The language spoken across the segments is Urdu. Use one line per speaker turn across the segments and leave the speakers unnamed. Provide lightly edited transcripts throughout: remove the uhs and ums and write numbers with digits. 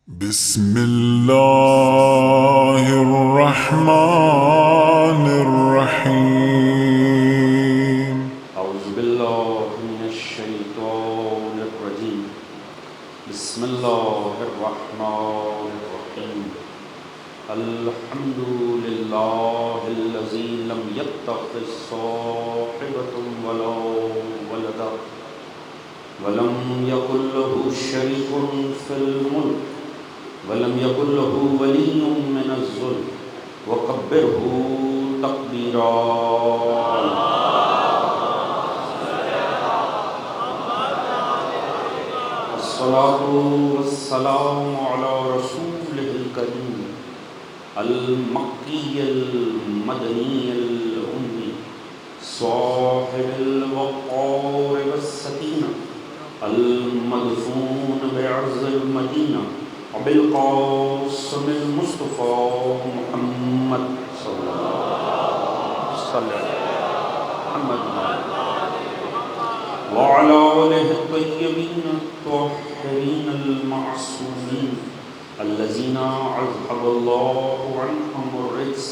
بسم الله الرحمن الرحيم.
أعوذ بالله من الشيطان الرجيم. بسم الله الرحمن الرحيم. الحمد لله الذي لم يتخذ صاحبة ولا ولدا ولم يكن له شريك في الملك ولم يكن له ولي من الذل وكبره تكبيرا. الصلاة والسلام على رسوله الكريم المكي المدني الأمي صاحب الوقار والسكينة المدفون بعز المدينة وبالقاسم المصطفى محمد صلى الله عليه محمد وعلى آله الطيبين الطاهرين المعصومين الذين أذهب الله عنهم الرجس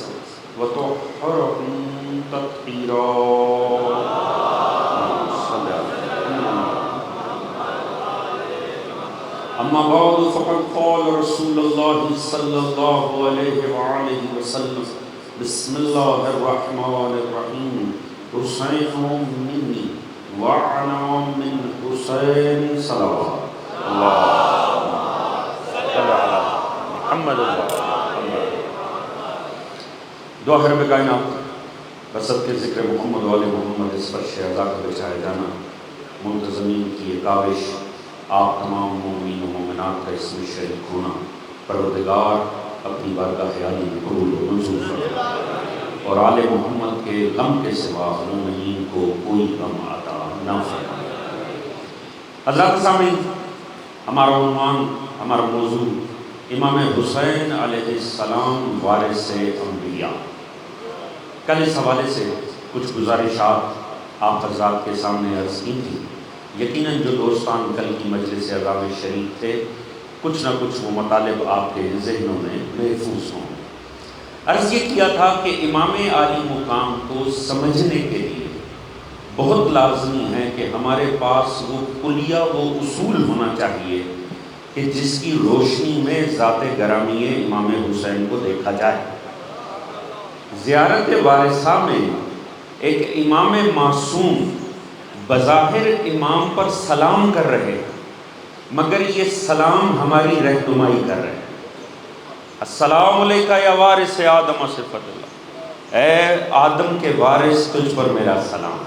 وطهرهم تطهيرا. أما بعد فقد قال رسول الله صلى الله عليه وآله وسلم بسم الله الرحمن الرحيم حسين مني وأنا من حسين صلوات اللهم صل على محمد دعا رب کائنات بسط کے ذکر محمد و آل محمد اس پر شہزاد کو بچائے جانا منتظمین کی یہ کاوش آپ تمام مومنین و مومنات کا اس میں شریک ہونا پروردگار اپنی بارگاہ عالی میں قبول و منظور فرما اور آل محمد کے غم کے سوا مومنین کو کوئی غم عطا نہ فرما. حضرات سامعین، ہمارا عنوان، ہمارا موضوع امام حسین علیہ السلام وارث انبیاء. کل اس حوالے سے کچھ گزارشات آپ حضرات کے سامنے عرض کی تھی. یقیناً جو دوستان کل کی مجلس اعظام میں شریک تھے کچھ نہ کچھ وہ مطالب آپ کے ذہنوں میں محفوظ ہوں. عرض یہ کیا تھا کہ امام عالی مقام کو سمجھنے کے لیے بہت لازمی ہے کہ ہمارے پاس وہ کلیہ، وہ اصول ہونا چاہیے کہ جس کی روشنی میں ذات گرامی امام حسین کو دیکھا جائے. زیارت وارثہ میں ایک امام معصوم بظاہر امام پر سلام کر رہے مگر یہ سلام ہماری رہنمائی کر رہے ہیں. السلام علیکہ یا وارث آدم صفت اللہ، اے آدم کے وارث تجھ پر میرا سلام.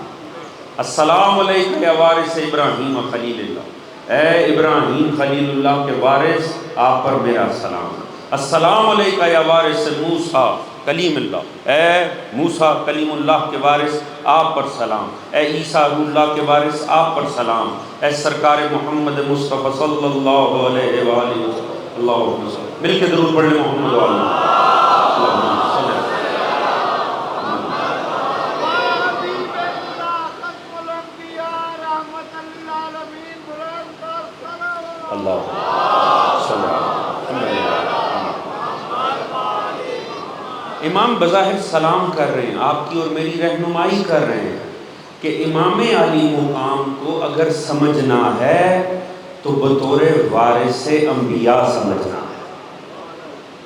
السلام علیکہ یا وارث ابراہیم خلیل اللہ، اے ابراہیم خلیل اللہ کے وارث آپ پر میرا سلام. السلام علیکہ یا وارث موسیٰ کلیم اللہ، اے موسیٰ کلیم اللہ کے وارث آپ پر سلام. اے عیسیٰ روح اللہ کے وارث آپ پر سلام. اے سرکار محمد مصطفیٰ صلی اللہ علیہ وآلہ وسلم. اللہم صلی، مل کے درود پڑھ لیں محمد وآلہ اللہم صلی. اللہ امام بظاہر سلام کر رہے ہیں، آپ کی اور میری رہنمائی کر رہے ہیں کہ امام علی مقام کو اگر سمجھنا ہے تو بطور وارث انبیاء سمجھنا ہے.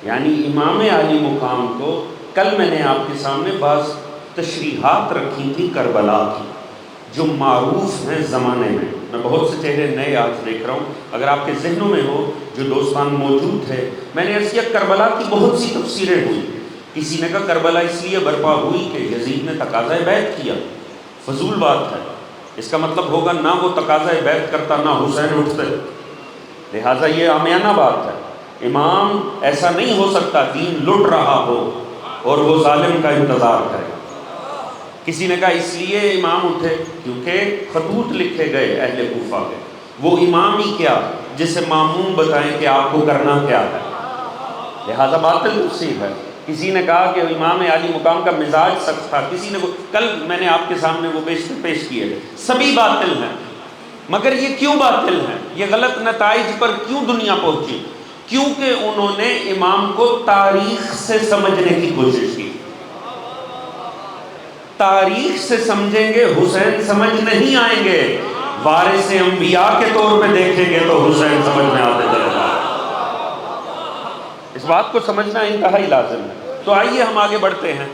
یعنی امام علی مقام کو کل میں نے آپ کے سامنے بعض تشریحات رکھی تھی کربلا کی جو معروف ہیں زمانے میں. میں بہت سے چہرے نئے آج دیکھ رہا ہوں، اگر آپ کے ذہنوں میں ہو جو دوستان موجود تھے. میں نے عرض کیا کربلا کی بہت سی تفسیریں ہوئی. کسی نے کہا کربلا اس لیے برپا ہوئی کہ یزید نے تقاضۂ بیعت کیا. فضول بات ہے، اس کا مطلب ہوگا نہ وہ تقاضۂ بیعت کرتا نہ حسین اٹھتے، لہٰذا یہ عامیانہ بات ہے. امام ایسا نہیں ہو سکتا دین لٹ رہا ہو اور وہ ظالم کا انتظار کرے. کسی نے کہا اس لیے امام اٹھے کیونکہ خطوط لکھے گئے اہل کوفہ کے، وہ امام ہی کیا جسے ماموم بتائیں کہ آپ کو کرنا کیا ہے، لہٰذا باطل تفسیر ہے. کسی نے کہا کہ امام علی مقام کا مزاج سخت تھا، کسی نے کل میں نے آپ کے سامنے وہ پیش کیے، سبھی باطل ہیں. مگر یہ کیوں باطل ہیں؟ یہ غلط نتائج پر کیوں دنیا پہنچی؟ کیونکہ انہوں نے امام کو تاریخ سے سمجھنے کی کوشش کی۔ تاریخ سے سمجھیں گے حسین سمجھ نہیں آئیں گے، وارث انبیاء کے طور پہ دیکھیں گے تو حسین سمجھ میں آتے چلے گا۔ اس بات کو سمجھنا انتہائی لازم ہے۔ تو آئیے ہم آگے بڑھتے ہیں،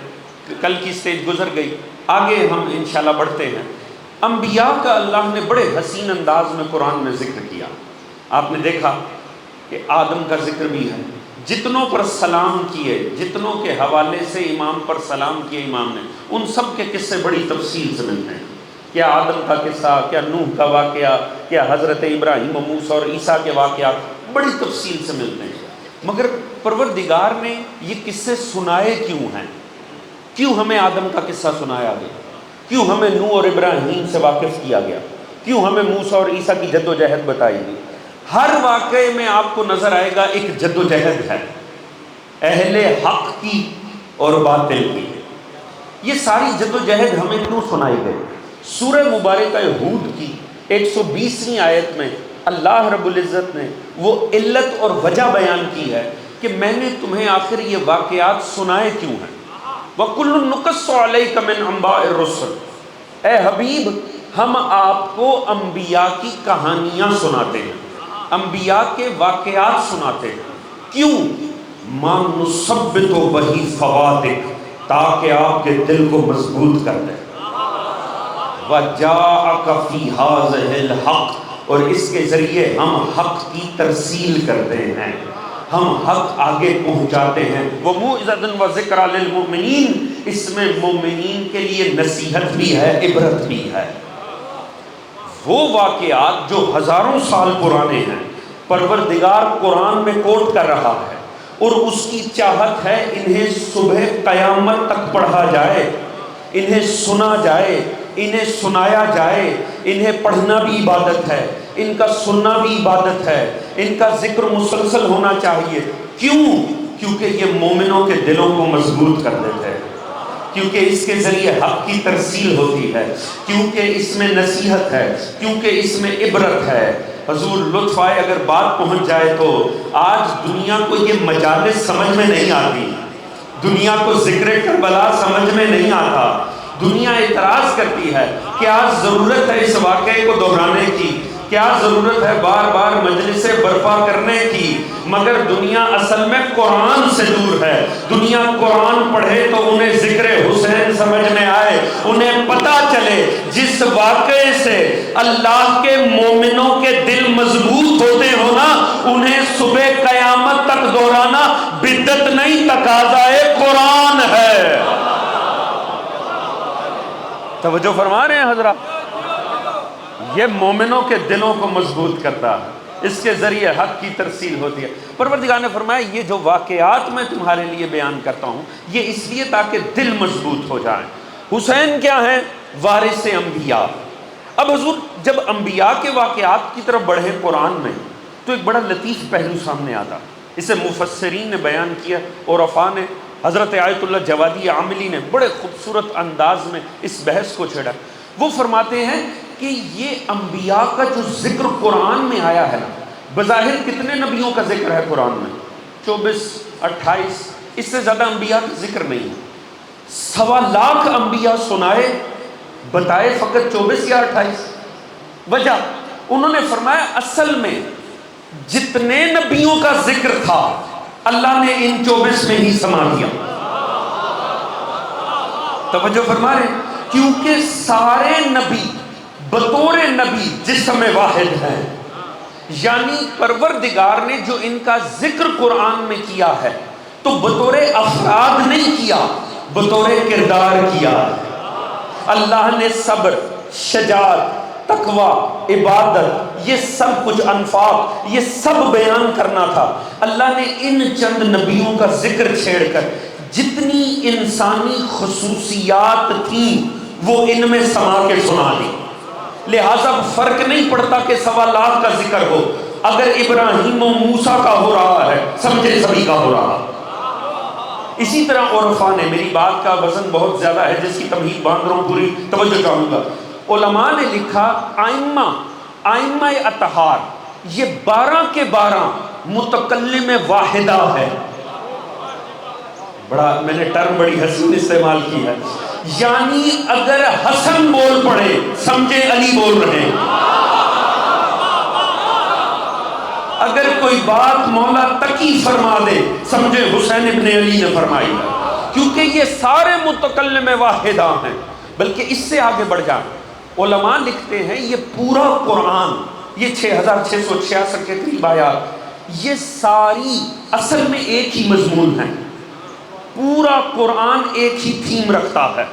کل کی سٹیج گزر گئی، آگے ہم انشاءاللہ بڑھتے ہیں۔ انبیاء کا اللہ نے بڑے حسین انداز میں قرآن میں ذکر کیا۔ آپ نے دیکھا کہ آدم کا ذکر بھی ہے، جتنوں پر سلام کیے، جتنوں کے حوالے سے امام پر سلام کیے امام نے، ان سب کے قصے بڑی تفصیل سے ملتے ہیں۔ کیا آدم کا قصہ، کیا نوح کا واقعہ، کیا حضرت ابراہیم و موسیٰ اور عیسیٰ کے واقعات بڑی تفصیل سے ملتے ہیں۔ مگر پروردگار نے یہ قصے سنائے کیوں ہیں؟ کیوں ہمیں آدم کا قصہ سنایا گیا؟ کیوں ہمیں نوح اور ابراہیم سے واقف کیا گیا؟ کیوں ہمیں موسیٰ اور عیسیٰ کی جد و جہد بتائی گئی؟ ہر واقعے میں آپ کو نظر آئے گا ایک جد و جہد ہے، اہل حق کی اور باطل کی۔ یہ ساری جد و جہد ہمیں کیوں سنائی گئی؟ سورہ مبارکہ ہود کی 120ویں آیت میں اللہ رب العزت نے وہ علت اور وجہ بیان کی ہے کہ میں نے تمہیں آخر یہ واقعات سنائے کیوں ہیں۔ وَكُلٌّ نُقَصُّ عَلَيْكَ مِنْ أَنْبَاءِ الرُّسُلِ، اے حبیب ہم آپ کو انبیاء کی کہانیاں سناتے ہیں، انبیاء کے واقعات سناتے ہیں۔ کیوں؟ مَا نُثَبِّتُ بِهِ فَوَاتِكَ، تاکہ آپ کے دل کو مضبوط کر دیں۔ وَجَاءَكَ فِي هَٰذِهِ الْحَقِّ، اور اس کے ذریعے ہم حق کی ترسیل کرتے ہیں، ہم حق آگے پہنچاتے ہیں۔ وَمَوْعِظَةٌ وَذِكْرَىٰ لِلْمُؤْمِنِينَ، اس میں مومنین کے لیے نصیحت بھی ہے، عبرت بھی ہے۔ وہ واقعات جو ہزاروں سال پرانے ہیں، پروردگار قرآن میں کوٹ کر رہا ہے، اور اس کی چاہت ہے انہیں صبح قیامت تک پڑھا جائے، انہیں سنا جائے، انہیں سنایا جائے۔ انہیں پڑھنا بھی عبادت ہے، ان کا سننا بھی عبادت ہے، ان کا ذکر مسلسل ہونا چاہیے۔ کیوں؟ کیونکہ یہ مومنوں کے دلوں کو مضبوط کر دیتے ہیں، کیونکہ اس کے ذریعے حق کی ترسیل ہوتی ہے، کیونکہ اس میں نصیحت ہے، کیونکہ اس میں عبرت ہے۔ حضور لطف آئے اگر بات پہنچ جائے تو آج دنیا کو یہ مجالس سمجھ میں نہیں آتی، دنیا کو ذکر کربلا سمجھ میں نہیں آتا، دنیا اعتراض کرتی ہے کیا ضرورت ہے اس واقعے کو دہرانے کی، کیا ضرورت ہے بار بار مجلسیں برپا کرنے کی، مگر دنیا اصل میں قرآن سے دور ہے۔ دنیا قرآن پڑھے تو انہیں ذکر حسین سمجھ میں آئے، انہیں پتہ چلے جس واقعے سے اللہ کے مومنوں کے دل مضبوط ہوتے ہونا، انہیں صبح قیامت تک دہرانا بدعت نہیں، تقاضائے قرآن ہے۔ توجہ فرما رہے ہیں حضرات؟ یہ مومنوں کے دلوں کو مضبوط کرتا ہے، اس کے ذریعے حق کی ترسیل ہوتی ہے۔ پروردگار نے فرمایا یہ جو واقعات میں تمہارے لیے بیان کرتا ہوں یہ اس لیے تاکہ دل مضبوط ہو جائیں۔ حسین کیا ہیں؟ وارث انبیاء۔ اب حضور جب انبیاء کے واقعات کی طرف بڑھے قرآن میں تو ایک بڑا لطیف پہلو سامنے آتا، اسے مفسرین نے بیان کیا، عرفاء نے، حضرت آیت اللہ جوادی عاملی نے بڑے خوبصورت انداز میں اس بحث کو چھیڑا۔ وہ فرماتے ہیں کہ یہ انبیاء کا جو ذکر قرآن میں آیا ہے نا، بظاہر کتنے نبیوں کا ذکر ہے قرآن میں؟ 24 28، اس سے زیادہ انبیاء کا ذکر نہیں ہے۔ 1.25 لاکھ انبیاء سنائے، بتائے فقط 24 یا 28۔ وجہ انہوں نے فرمایا اصل میں جتنے نبیوں کا ذکر تھا اللہ نے ان 24 میں ہی سما دیا۔ توجہ فرما رہے ہیں؟ کیونکہ سارے نبی بطور نبی جسم واحد ہیں، یعنی پروردگار نے جو ان کا ذکر قرآن میں کیا ہے تو بطور افراد نہیں کیا، بطور کردار کیا ہے۔ اللہ نے صبر، شجاعت، تقوی، عبادت، یہ سب کچھ، انفاق، یہ سب بیان کرنا تھا۔ اللہ نے ان چند نبیوں کا ذکر چھیڑ کر جتنی انسانی خصوصیات تھیں وہ ان میں سما کے سنا دی۔ لہٰذا فرق نہیں پڑتا کہ 1.25 لاکھ کا ذکر ہو، اگر ابراہیم و موسیٰ کا ہو رہا ہے سمجھے سبھی کا ہو رہا۔ اسی طرح عرفاء نے، میری بات کا وزن بہت زیادہ ہے جس کی تمہید باندھ رہا ہوں، پوری توجہ چاہوں گا۔ علماء نے لکھا آئمہ اطہار یہ 12 کے 12 متکلم واحدہ ہے. بڑا میں نے ٹرم بڑی حسین استعمال کی ہے. یعنی اگر حسن بول پڑے سمجھے علی بول رہے ہیں. اگر کوئی بات مولا تقی فرما دے سمجھے حسین ابن علی نے فرمائی ہے. کیونکہ یہ سارے متکلم واحدہ ہیں. بلکہ اس سے آگے بڑھ جائیں، علماء لکھتے ہیں یہ پورا قرآن، یہ 6666 کے قریب آیات، یہ ساری اصل میں ایک ہی مضمون ہے. پورا قرآن ایک ہی تھیم رکھتا ہے.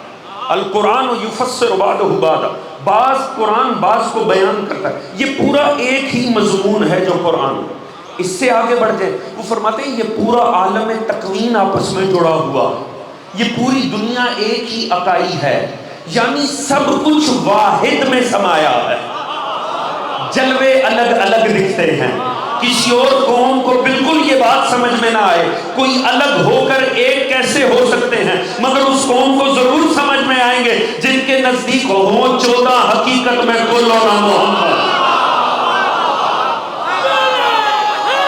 القرآن یفسر بعضہ بعضا، بعض قرآن بعض کو بیان کرتا ہے. یہ پورا ایک ہی مضمون ہے جو قرآن. اس سے آگے بڑھ جائے وہ فرماتے ہیں یہ پورا عالم تکوین آپس میں جڑا ہوا، یہ پوری دنیا ایک ہی اکائی ہے. یعنی سب کچھ واحد میں سمایا ہے. جلوے الگ الگ دکھتے ہیں. کسی اور قوم کو بالکل یہ بات سمجھ میں نہ آئے کوئی الگ ہو کر ایک کیسے ہو سکتے ہیں، مگر اس قوم کو ضرور سمجھ میں آئیں گے جن کے نزدیک ہو 14 حقیقت میں کل اور محمد.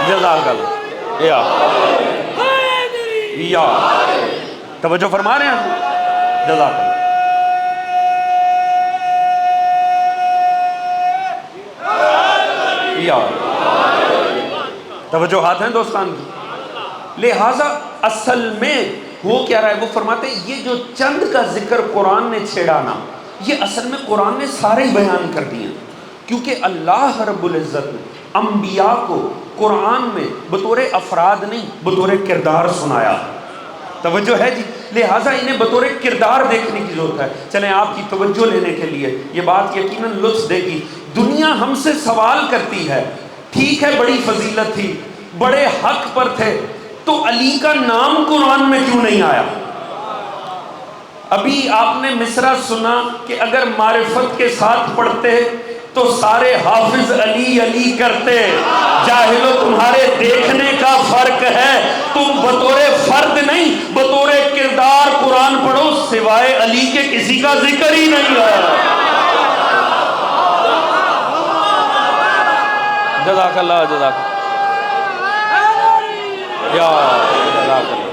جزاک اللہ. یا توجہ فرما رہے ہیں. جزاک اللہ. یا توجہ ہاتھ ہیں دوستان کی. لہٰذا اصل میں وہ کیا رہا ہے، وہ فرماتے ہیں یہ جو چند کا ذکر قرآن نے چھیڑا نا، یہ اصل میں قرآن نے سارے بیان کر دیے. کیونکہ اللہ رب العزت نے انبیاء کو قرآن میں بطور افراد نہیں بطور کردار سنایا. توجہ ہے جی. لہٰذا انہیں بطور کردار دیکھنے کی ضرورت ہے. چلیں آپ کی توجہ لینے کے لیے یہ بات یقیناً لطف دے گی. دنیا ہم سے سوال کرتی ہے، ٹھیک ہے بڑی فضیلت تھی، بڑے حق پر تھے، تو علی کا نام قرآن میں کیوں نہیں آیا؟ ابھی آپ نے مصرع سنا کہ اگر معرفت کے ساتھ پڑھتے تو سارے حافظ علی علی کرتے. جاہلو تمہارے دیکھنے کا فرق ہے، تم بطور فرد نہیں بطور کردار قرآن پڑھو، سوائے علی کے کسی کا ذکر ہی نہیں ہے. جزاک اللہ. جزاک یا جزاک اللہ.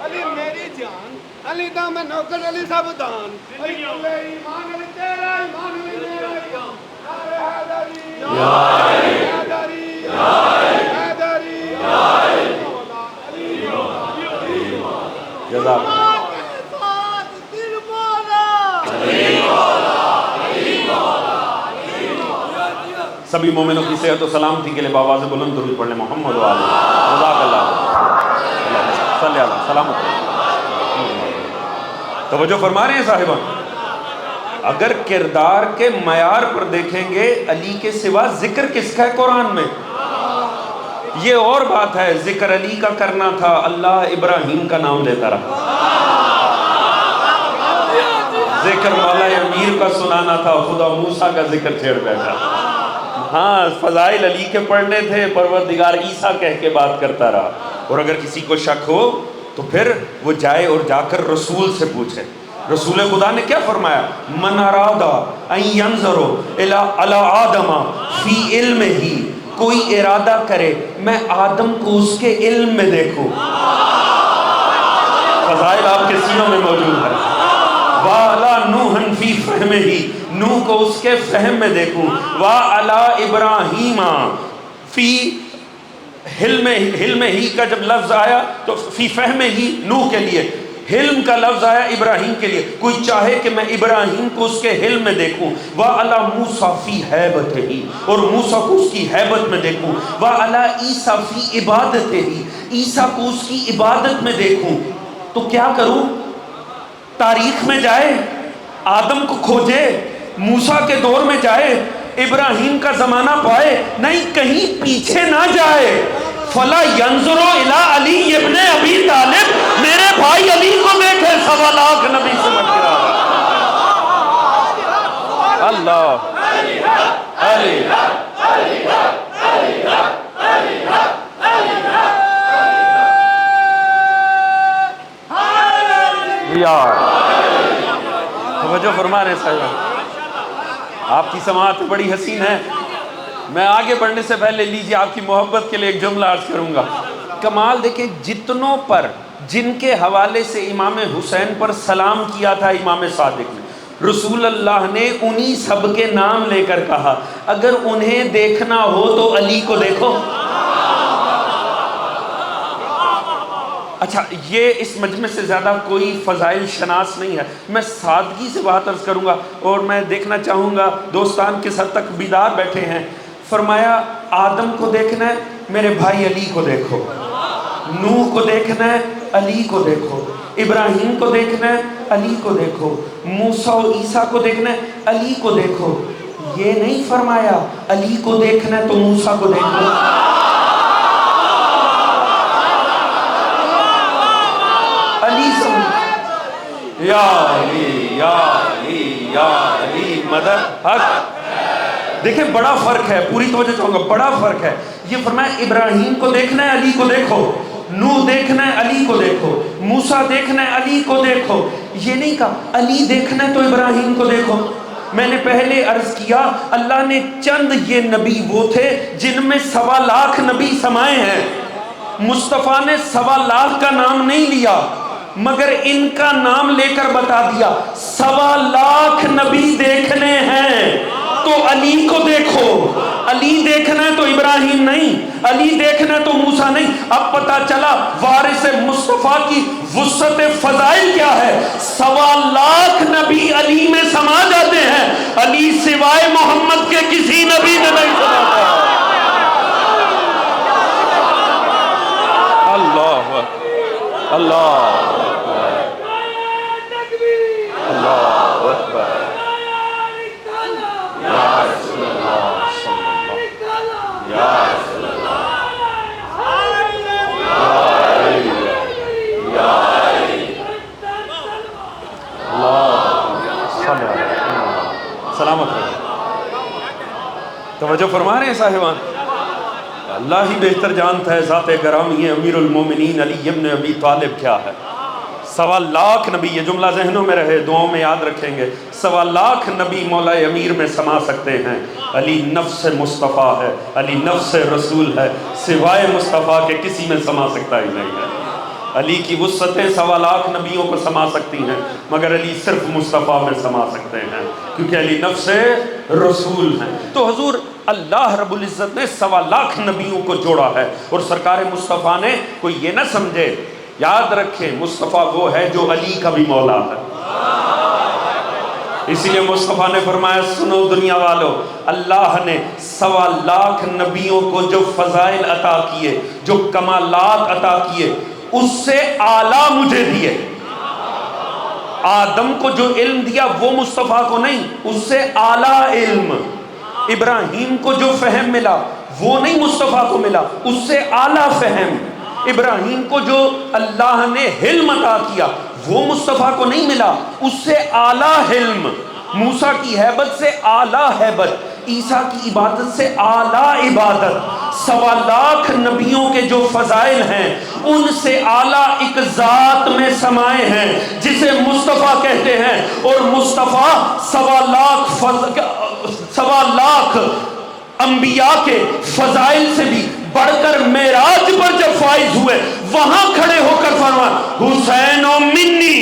علی میری جان، علی دا میں نوکر، علی سب دان، علی کلے ایمان، علی تیرا ایمان، علی میرا ایمان. یا حیدری، یا حیدری، یا حیدری.
جزاک اللہ. سبھی مومنوں کی صحت و سلامتی کے لیے بآواز بلند درود پڑھ لیں محمد و آلہ. جزاک اللہ. صلی اللہ سلامت. توجہ فرما رہے ہیں صاحبان. اگر کردار کے معیار پر دیکھیں گے علی کے سوا ذکر کس کا ہے قرآن میں؟ یہ اور بات ہے ذکر علی کا کرنا تھا، اللہ ابراہیم کا نام لیتا رہا. ذکر مولا امیر کا سنانا تھا، خدا موسیٰ کا ذکر چھیڑ بیٹھا. ہاں فضائل علی کے پڑھنے تھے، پروردگار عیسیٰ کہہ کے بات کرتا رہا. اور اگر کسی کو شک ہو تو پھر وہ جائے اور جا کر رسول سے پوچھے. رسول خدا نے کیا فرمایا؟ من ارادہ ان ینظر الی آدم فی علم ہی، کوئی ارادہ کرے میں آدم کو اس کے علم میں دیکھوں. فضائل آپ کے سینوں میں موجود ہے. وَعَلَى نُوحٍ فِي فَهْمِهِ، نوح کو اس کے فہم میں دیکھوں. وَعَلَى إِبْرَاهِيمَ فِي حلم ہی کا جب لفظ آیا تو فی فہم ہی نوح کے لیے، حلم کا لفظ آیا ابراہیم کے لیے. کوئی چاہے کہ میں ابراہیم کو اس کے حلم میں دیکھوں. وَعَلَى مُوسَى فِي حَیبَتِهِ، اور موسیٰ کو اس کی حیبت میں دیکھوں. وَعَلَى عیسیٰ فِی عبادتِهِ، عیسیٰ کو اس کی عبادت میں دیکھوں. تو کیا کروں؟ تاریخ میں جائے، آدم کو کھوجے، موسیٰ کے دور میں جائے، ابراہیم کا زمانہ پائے، نہیں کہیں پیچھے نہ جائے۔ فَلَا يَنْظُرُ إِلَىٰ عَلِيِّ ابْنِ أَبِي طالب، میرے بھائی علی کو دیکھے، 1.25 لاکھ نبی سے مٹ کے رہا۔ اللہ علی یار توجہ فرما رہے صاحب، آپ کی سماعت بڑی حسین ہے۔ میں آگے بڑھنے سے پہلے لیجیے آپ کی محبت کے لیے ایک جملہ عرض کروں گا۔ کمال دیکھیں، جتنوں پر جن کے حوالے سے امام حسین پر سلام کیا تھا امام صادق نے، رسول اللہ نے انہی سب کے نام لے کر کہا اگر انہیں دیکھنا ہو تو علی کو دیکھو۔ اچھا، یہ اس مجمع سے زیادہ کوئی فضائل شناس نہیں ہے، میں سادگی سے بات عرض کروں گا اور میں دیکھنا چاہوں گا دوستان کس حد تک بیدار بیٹھے ہیں۔ فرمایا آدم کو دیکھنا ہے، میرے بھائی علی کو دیکھو۔ نوح کو دیکھنا ہے، علی کو دیکھو۔ ابراہیم کو دیکھنا ہے، علی کو دیکھو۔ موسیٰ و عیسیٰ کو دیکھنا ہے، علی کو دیکھو۔ یہ نہیں فرمایا علی کو دیکھنا ہے تو موسیٰ کو دیکھو۔ علی سمجھ، یا علی یا علی یا علی مدد حق۔ دیکھیں بڑا فرق ہے، پوری توجہ چاہوں گا، بڑا فرق ہے۔ یہ فرمایا ابراہیم کو دیکھنا ہے، علی کو دیکھو۔ نوح دیکھنا ہے، علی کو دیکھو۔ موسیٰ دیکھنا ہے، علی کو دیکھو۔ یہ نہیں کہا علی دیکھنا ہے تو ابراہیم کو دیکھو۔ میں نے پہلے عرض کیا اللہ نے چند یہ نبی وہ تھے جن میں 1.25 لاکھ نبی سمائے ہیں۔ مصطفیٰ نے 1.25 لاکھ کا نام نہیں لیا مگر ان کا نام لے کر بتا دیا 1.25 لاکھ نبی دیکھنے ہیں تو علی کو دیکھو۔ علی دیکھنا ہے تو ابراہیم نہیں، علی دیکھنا ہے تو موسیٰ نہیں۔ اب پتا چلا وارث مصطفیٰ کی وسعت فضائل کیا ہے۔ 1.25 لاکھ نبی علی میں سما جاتے ہیں، علی سوائے محمد کے کسی نبی میں نہیں سماتا۔ اللہ اللہ اللہ اکبر۔ سلامت رہے، توجہ فرما رہے ہیں صاحبان۔ اللہ ہی بہتر جانتا ہے ذات گرامی امیر المومنین علی ابن ابی طالب کیا ہے۔ 1.25 لاکھ نبی، یہ جملہ ذہنوں میں رہے، دعاؤں میں یاد رکھیں گے۔ 1.25 لاکھ نبی مولا امیر میں سما سکتے ہیں، علی نفس مصطفیٰ ہے، علی نفس رسول ہے، سوائے مصطفیٰ کے کسی میں سما سکتا ہی نہیں ہے۔ علی کی وسعتیں 1.25 لاکھ نبیوں کو سما سکتی ہیں مگر علی صرف مصطفیٰ میں سما سکتے ہیں کیونکہ علی نفس رسول ہیں۔ تو حضور اللہ رب العزت نے 1.25 لاکھ نبیوں کو جوڑا ہے اور سرکار مصطفیٰ نے کوئی یہ نہ سمجھے، یاد رکھیں مصطفیٰ وہ ہے جو علی کا بھی مولا ہے۔ اسی لیے مصطفیٰ نے فرمایا سنو دنیا والو، اللہ نے 1.25 لاکھ نبیوں کو جو فضائل عطا کیے، جو کمالات عطا کیے، اس سے اعلیٰ مجھے دیے۔ آدم کو جو علم دیا وہ مصطفیٰ کو نہیں، اس سے اعلیٰ علم۔ ابراہیم کو جو فہم ملا وہ نہیں مصطفیٰ کو ملا، اس سے اعلیٰ فہم۔ ابراہیم کو جو اللہ نے حلم عطا کیا وہ مصطفیٰ کو نہیں ملا، اس سے اعلیٰ حلم۔ موسیٰ کی ہیبت سے اعلیٰ ہیبت، عیسیٰ کی عبادت سے اعلیٰ عبادت۔ 1.25 لاکھ نبیوں کے جو فضائل ہیں ان سے اعلیٰ ایک ذات میں سمائے ہیں جسے مصطفیٰ کہتے ہیں، اور مصطفیٰ 1.25 لاکھ انبیاء کے فضائل سے بھی بڑھ کر معراج پر جب فائز ہوئے وہاں کھڑے ہو کر فرمایا حسین منی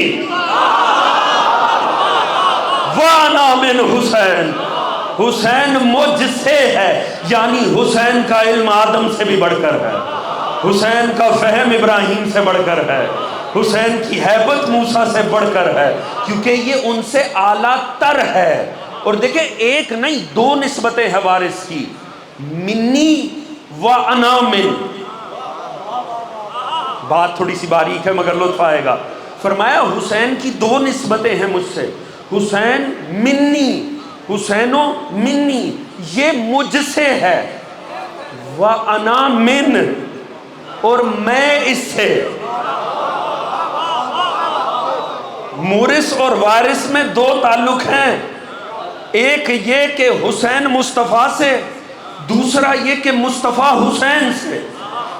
وانا من حسین، حسین مجھ سے ہے، یعنی حسین کا علم آدم سے بھی بڑھ کر ہے، حسین کا فہم ابراہیم سے بڑھ کر ہے، حسین کی ہیبت موسیٰ سے بڑھ کر ہے، کیونکہ یہ ان سے اعلیٰ تر ہے۔ اور دیکھیں ایک نہیں 2 نسبتیں ہیں وارث کی، منی و انا من۔ بات تھوڑی سی باریک ہے مگر لطف آئے گا۔ فرمایا حسین کی 2 نسبتیں ہیں مجھ سے، حسین منی حسینو منی، یہ مجھ سے ہے، وَأَنَا مِن، اور میں اس سے۔ مورث اور وارث میں دو تعلق ہیں، ایک یہ کہ حسین مصطفیٰ سے، دوسرا یہ کہ مصطفیٰ حسین سے۔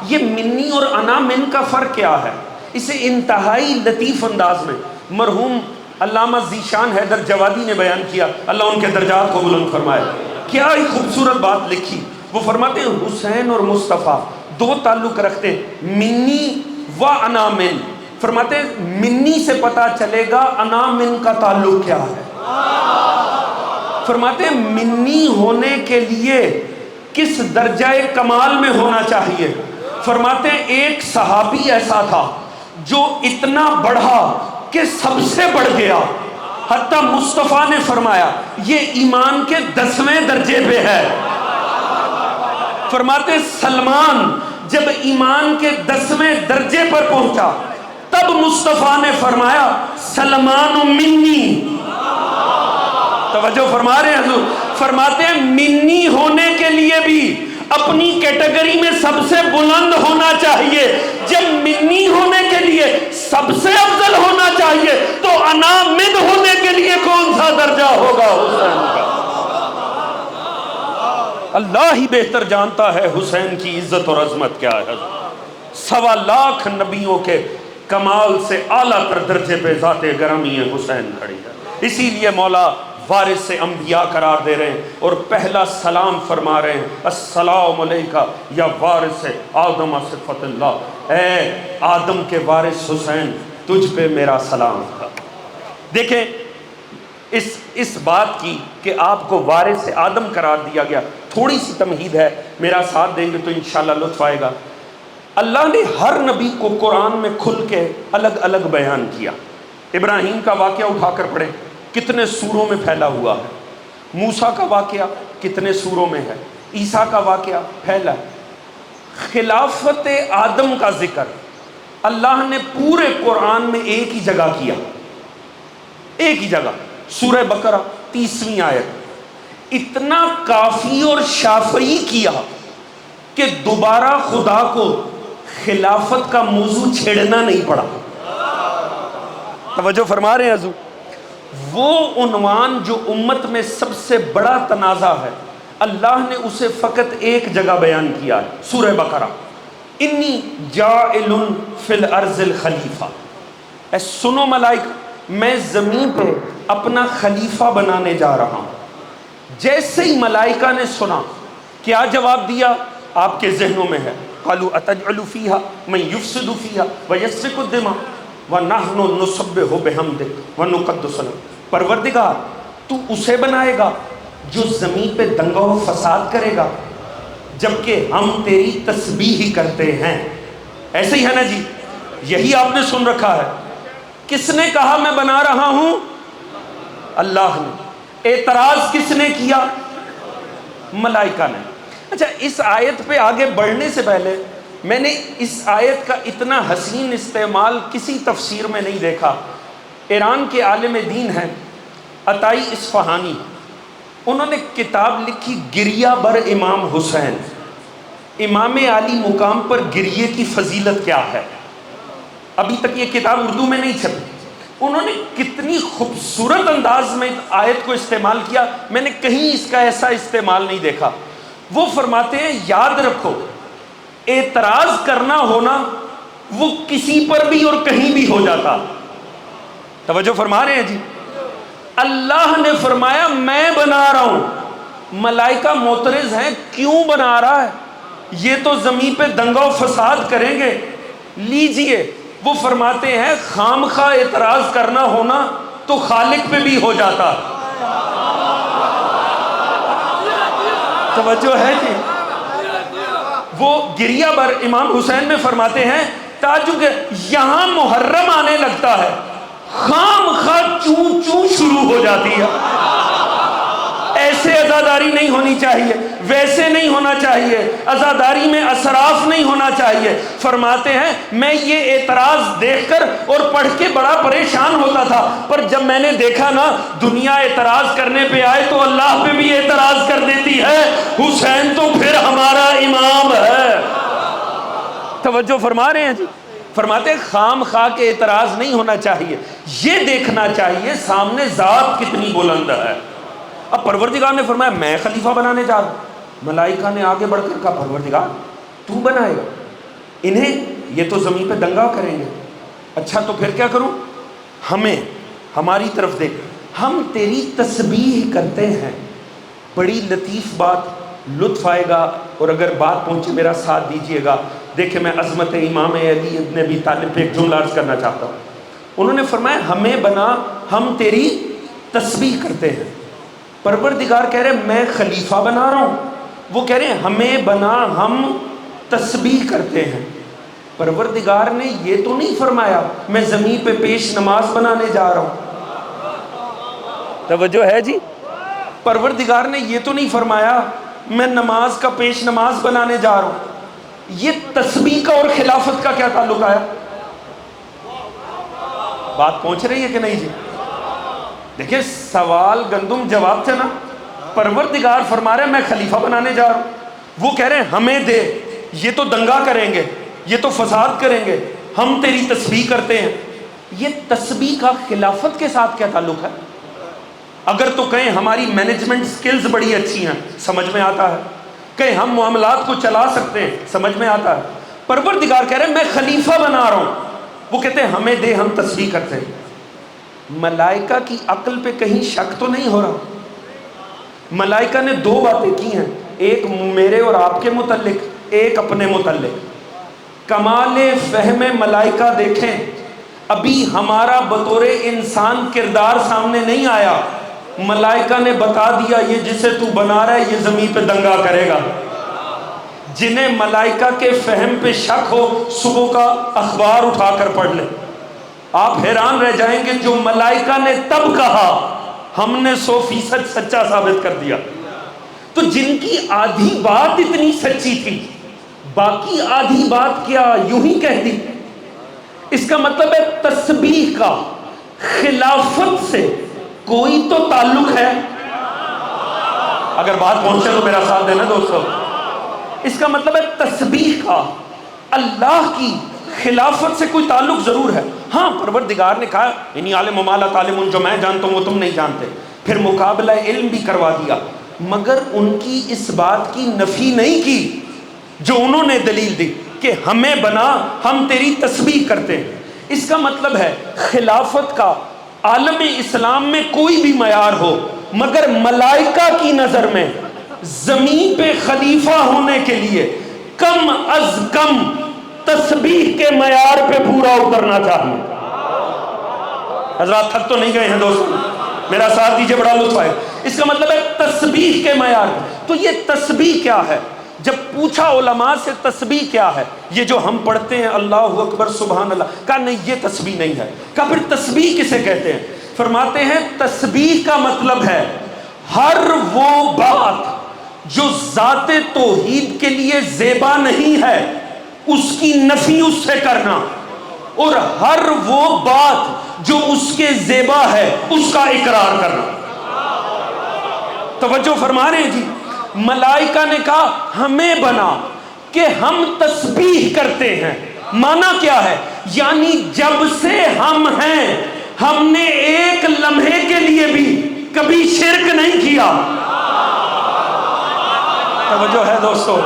یہ منی اور انا من کا فرق کیا ہے؟ اسے انتہائی لطیف انداز میں مرحوم علامہ ذیشان حیدر جوادی نے بیان کیا، اللہ ان کے درجات کو بلند فرمائے۔ کیا ہی خوبصورت بات لکھی۔ وہ فرماتے ہیں حسین اور مصطفیٰ دو تعلق رکھتے ہیں، منی و انا من۔ فرماتے ہیں منی سے پتہ چلے گا انا من کا تعلق کیا ہے۔ فرماتے ہیں منی ہونے کے لیے کس درجہ کمال میں ہونا چاہیے؟ فرماتے ہیں ایک صحابی ایسا تھا جو اتنا بڑھا کہ سب سے بڑھ گیا، حتیٰ مصطفیٰ نے فرمایا یہ ایمان کے 10ویں درجے پہ ہے۔ فرماتے سلمان جب ایمان کے 10ویں درجے پر پہنچا تب مصطفیٰ نے فرمایا سلمان منی۔ توجہ فرما رہے ہیں حضور؟ فرماتے ہیں منی ہونے کے لیے بھی اپنی کیٹیگری میں سب سے بلند ہونا چاہیے۔ جب منی ہونے کے لیے سب سے افضل ہونا چاہیے تو انا من ہونے کے لیے کون سا درجہ ہوگا حسین کا؟ اللہ ہی بہتر جانتا ہے حسین کی عزت اور عظمت کیا ہے۔ 1.25 لاکھ نبیوں کے کمال سے اعلیٰ تر درجے پہ ذات گرامی حسین کھڑی ہے۔ اسی لیے مولا وارث سے انبیاء قرار دے رہے ہیں اور پہلا سلام فرما رہے ہیں السلام علیکہ یا وارث آدم صفت اللہ، اے آدم کے وارث حسین تجھ پہ میرا سلام تھا۔ دیکھیں اس بات کی کہ آپ کو وارث آدم قرار دیا گیا، تھوڑی سی تمہید ہے، میرا ساتھ دیں گے تو انشاءاللہ لطف آئے گا۔ اللہ نے ہر نبی کو قرآن میں کھل کے الگ الگ بیان کیا۔ ابراہیم کا واقعہ اٹھا کر پڑھیں، کتنے سوروں میں پھیلا ہوا ہے۔ موسیٰ کا واقعہ کتنے سوروں میں ہے۔ عیسیٰ کا واقعہ پھیلا ہے۔ خلافت آدم کا ذکر اللہ نے پورے قرآن میں ایک ہی جگہ کیا، ایک ہی جگہ، سورہ بقرہ 30ویں آیت۔ اتنا کافی اور شافعی کیا کہ دوبارہ خدا کو خلافت کا موضوع چھیڑنا نہیں پڑا۔ توجہ فرما رہے ہیں حضور؟ وہ عنوان جو امت میں سب سے بڑا تنازع ہے، اللہ نے اسے فقط ایک جگہ بیان کیا ہے، سورہ بقرہ۔ انی جاعل فی الارض الخلیفہ، اے سنو ملائکہ میں زمین پہ اپنا خلیفہ بنانے جا رہا ہوں۔ جیسے ہی ملائکہ نے سنا، کیا جواب دیا آپ کے ذہنوں میں ہے؟ قالوا اتجعل فیہا من یفسد فیہا ویسفک الدماء وَنَحْنُ نُسَبِّحُ بِحَمْدِكَ وَنُقَدِّسُ لَكَ، پروردگار تو اسے بنائے گا جو زمین پہ دنگا و فساد کرے گا جبکہ ہم تیری تسبیح ہی کرتے ہیں۔ ایسے ہی ہے نا جی؟ یہی آپ نے سن رکھا ہے۔ کس نے کہا میں بنا رہا ہوں؟ اللہ نے۔ اعتراض کس نے کیا؟ ملائکہ نے۔ اچھا، اس آیت پہ آگے بڑھنے سے پہلے میں نے اس آیت کا اتنا حسین استعمال کسی تفسیر میں نہیں دیکھا۔ ایران کے عالم دین ہیں عطائی اصفہانی، انہوں نے کتاب لکھی گریہ بر امام حسین، امام علی مقام پر گریے کی فضیلت کیا ہے۔ ابھی تک یہ کتاب اردو میں نہیں چھپی۔ انہوں نے کتنی خوبصورت انداز میں آیت کو استعمال کیا، میں نے کہیں اس کا ایسا استعمال نہیں دیکھا۔ وہ فرماتے ہیں یاد رکھو اعتراض کرنا ہونا وہ کسی پر بھی اور کہیں بھی ہو جاتا۔ توجہ فرما رہے ہیں جی؟ اللہ نے فرمایا میں بنا رہا ہوں، ملائکہ معترض ہیں کیوں بنا رہا ہے، یہ تو زمین پہ دنگا و فساد کریں گے۔ لیجئے، وہ فرماتے ہیں خام خواہ اعتراض کرنا ہونا تو خالق پہ بھی ہو جاتا۔ توجہ ہے جی؟ وہ گریہ بر امام حسین میں فرماتے ہیں تاجو کہ یہاں محرم آنے لگتا ہے، خام خواہ چوں چوں شروع ہو جاتی ہے۔ ایسے عزاداری نہیں ہونی چاہیے، ویسے نہیں ہونا چاہیے، عزاداری میں اسراف نہیں ہونا چاہیے۔ فرماتے ہیں میں یہ اعتراض دیکھ کر اور پڑھ کے بڑا پریشان ہوتا تھا، پر جب میں نے دیکھا نا دنیا اعتراض کرنے پہ آئے تو اللہ پہ بھی اعتراض کر دیتی ہے، حسین تو پھر ہمارا امام ہے۔ توجہ فرما رہے ہیں جی؟ فرماتے ہیں خام خواہ کے اعتراض نہیں ہونا چاہیے، یہ دیکھنا چاہیے سامنے ذات کتنی بلند ہے۔ اب پروردگار نے فرمایا میں خلیفہ بنانے جا رہا ہوں، ملائکہ نے آگے بڑھ کر کہا پروردگار تو بنائے گا انہیں، یہ تو زمین پہ دنگا کریں گے۔ اچھا تو پھر کیا کروں؟ ہمیں ہماری طرف دیکھ، ہم تیری تسبیح کرتے ہیں۔ بڑی لطیف بات، لطف آئے گا، اور اگر بات پہنچے میرا ساتھ دیجئے گا۔ دیکھیں میں عظمت امام علی ابن ابی طالب پہ ایک جملہ عرض کرنا چاہتا ہوں۔ انہوں نے فرمایا ہمیں بنا، ہم تیری تسبیح کرتے ہیں۔ پروردگار کہہ رہے میں خلیفہ بنا رہا ہوں، وہ کہہ رہے ہیں ہمیں بنا ہم تسبیح کرتے ہیں۔ پروردگار نے یہ تو نہیں فرمایا میں زمین پہ پیش نماز بنانے جا رہا ہوں۔ توجہ ہے جی؟ پروردگار نے یہ تو نہیں فرمایا میں نماز کا پیش نماز بنانے جا رہا ہوں۔ یہ تسبیح کا اور خلافت کا کیا تعلق آیا؟ بات پہنچ رہی ہے کہ نہیں جی؟ دیکھیں سوال گندم جواب تھے نا۔ پروردگار فرما رہے ہیں میں خلیفہ بنانے جا رہا ہوں، وہ کہہ رہے ہیں ہمیں دے، یہ تو دنگا کریں گے، یہ تو فساد کریں گے، ہم تیری تسبیح کرتے ہیں۔ یہ تسبیح کا خلافت کے ساتھ کیا تعلق ہے؟ اگر تو کہیں ہماری مینجمنٹ سکلز بڑی اچھی ہیں، سمجھ میں آتا ہے، کہ ہم معاملات کو چلا سکتے ہیں، سمجھ میں آتا ہے۔ پروردگار کہہ رہے ہیں میں خلیفہ بنا رہا ہوں، وہ کہتے ہیں ہمیں دے، ہم تسبیح کرتے ہیں۔ ملائکہ کی عقل پہ کہیں شک تو نہیں ہو رہا؟ ملائکہ نے دو باتیں کی ہیں، ایک میرے اور آپ کے متعلق، ایک اپنے متعلق۔ کمال فہم ملائکہ دیکھیں، ابھی ہمارا بطور انسان کردار سامنے نہیں آیا، ملائکہ نے بتا دیا یہ جسے تو بنا رہا ہے یہ زمین پہ دنگا کرے گا۔ جنہیں ملائکہ کے فہم پہ شک ہو صبح کا اخبار اٹھا کر پڑھ لیں، آپ حیران رہ جائیں گے جو ملائکہ نے تب کہا ہم نے 100% سچا ثابت کر دیا۔ تو جن کی آدھی بات اتنی سچی تھی، باقی آدھی بات کیا یوں ہی کہہ دی؟ اس کا مطلب ہے تسبیح کا خلافت سے کوئی تو تعلق ہے۔ اگر بات پہنچے تو میرا ساتھ دینا دوستو۔ اس کا مطلب ہے تسبیح کا اللہ کی خلافت سے کوئی تعلق ضرور ہے۔ ہاں پروردگار نے کہا انی عالم وما لا تعلمون، جو میں جانتا ہوں وہ تم نہیں جانتے، پھر مقابلہ علم بھی کروا دیا، مگر ان کی اس بات کی نفی نہیں کی جو انہوں نے دلیل دی کہ ہمیں بنا ہم تیری تسبیح کرتے ہیں۔ اس کا مطلب ہے خلافت کا عالم اسلام میں کوئی بھی معیار ہو، مگر ملائکہ کی نظر میں زمین پہ خلیفہ ہونے کے لیے کم از کم تسبیح کے معیار پہ پورا اترنا چاہیے۔ حضرات تھک تو نہیں گئے ہیں دوستو؟ میرا ساتھ دیجئے، بڑا لطف آئے۔ اس کا مطلب ہے تسبیح کے معیار۔ تو یہ تسبیح کیا ہے؟ جب پوچھا علماء سے تسبیح کیا ہے، یہ جو ہم پڑھتے ہیں اللہ اکبر سبحان اللہ، کہا نہیں یہ تسبیح نہیں ہے۔ کہا پھر تسبیح کسے کہتے ہیں؟ فرماتے ہیں تسبیح کا مطلب ہے ہر وہ بات جو ذات توحید کے لیے زیبا نہیں ہے اس کی نفی اس سے کرنا، اور ہر وہ بات جو اس کے زیبا ہے اس کا اقرار کرنا۔ توجہ فرما رہے ہیں جی؟ ملائکہ نے کہا ہمیں بنا کہ ہم تسبیح کرتے ہیں۔ معنی کیا ہے؟ یعنی جب سے ہم ہیں ہم نے ایک لمحے کے لیے بھی کبھی شرک نہیں کیا۔ توجہ ہے دوستو؟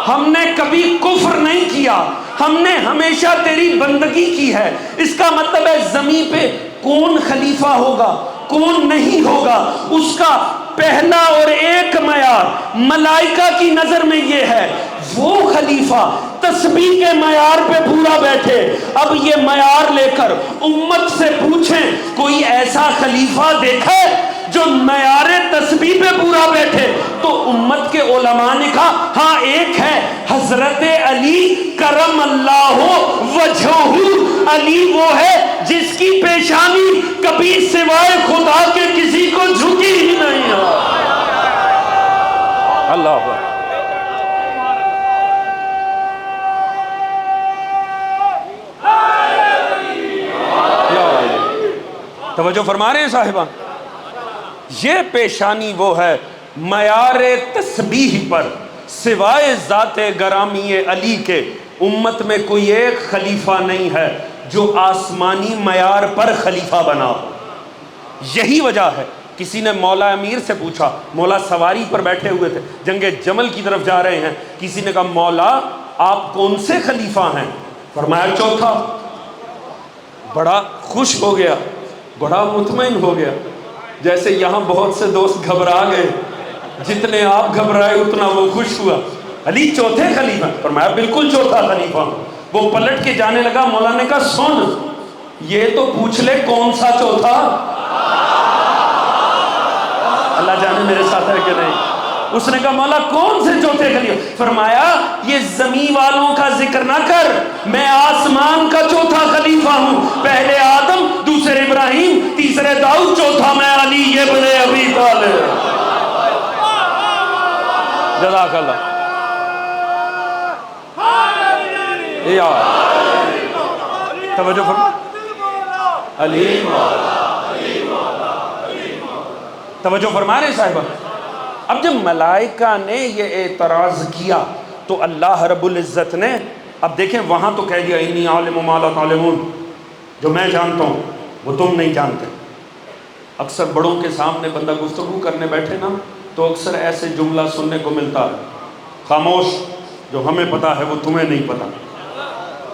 ہم نے کبھی کفر نہیں کیا، ہم نے ہمیشہ تیری بندگی کی ہے۔ اس کا مطلب ہے زمین پہ کون خلیفہ ہوگا کون نہیں ہوگا اس کا پہلا اور ایک معیار ملائکہ کی نظر میں یہ ہے، وہ خلیفہ تسبیح کے معیار پہ پورا بیٹھے۔ اب یہ معیار لے کر امت سے پوچھیں کوئی ایسا خلیفہ دیکھے جو معیار تسبیح پہ پورا بیٹھے؟ تو امت کے علماء نے کہا ہاں ایک ہے، حضرت علی کرم اللہ وجہہ۔ علی وہ ہے جس کی پیشانی کبھی سوائے خدا کے کسی کو جھکی ہی نہیں ہے۔ اللہ توجہ فرما رہے ہیں صاحبان. یہ پیشانی وہ ہے معیار تسبیح پر سوائے ذات گرامی علی کے امت میں کوئی ایک خلیفہ نہیں ہے جو آسمانی معیار پر خلیفہ بنا ہو. یہی وجہ ہے کسی نے مولا امیر سے پوچھا، مولا سواری پر بیٹھے ہوئے تھے، جنگ جمل کی طرف جا رہے ہیں، کسی نے کہا مولا آپ کون سے خلیفہ ہیں؟ فرمایا چوتھا. بڑا خوش ہو گیا، بڑا مطمئن ہو گیا. جیسے یہاں بہت سے دوست گھبرا گئے، جتنے آپ گھبرائے اتنا وہ خوش ہوا. علی چوتھے خلیفہ؟ فرمایا بالکل چوتھا خلیفہ. وہ پلٹ کے جانے لگا، مولا نے کہا سن یہ تو پوچھ لے کون سا چوتھا. اللہ جانے میرے ساتھ ہے کہ نہیں. اس نے کہا مولا کون سے چوتھے خلیفہ؟ فرمایا یہ زمین والوں کا ذکر نہ کر، میں آسمان کا چوتھا خلیفہ ہوں. پہلے آدم، دوسرے ابراہیم، تیسرے داؤد، چوتھا میں علی ابن ابی طالب. جزاک اللہ. یا توجہ فرما علی توجہ فرما رہے صاحبہ. اب جب ملائکہ نے یہ اعتراض کیا تو اللہ رب العزت نے، اب دیکھیں وہاں تو کہہ دیا انی عالم ما لا تعلمون، جو میں جانتا ہوں وہ تم نہیں جانتے. اکثر بڑوں کے سامنے بندہ گفتگو کرنے بیٹھے نا تو اکثر ایسے جملہ سننے کو ملتا ہے، خاموش، جو ہمیں پتا ہے وہ تمہیں نہیں پتا.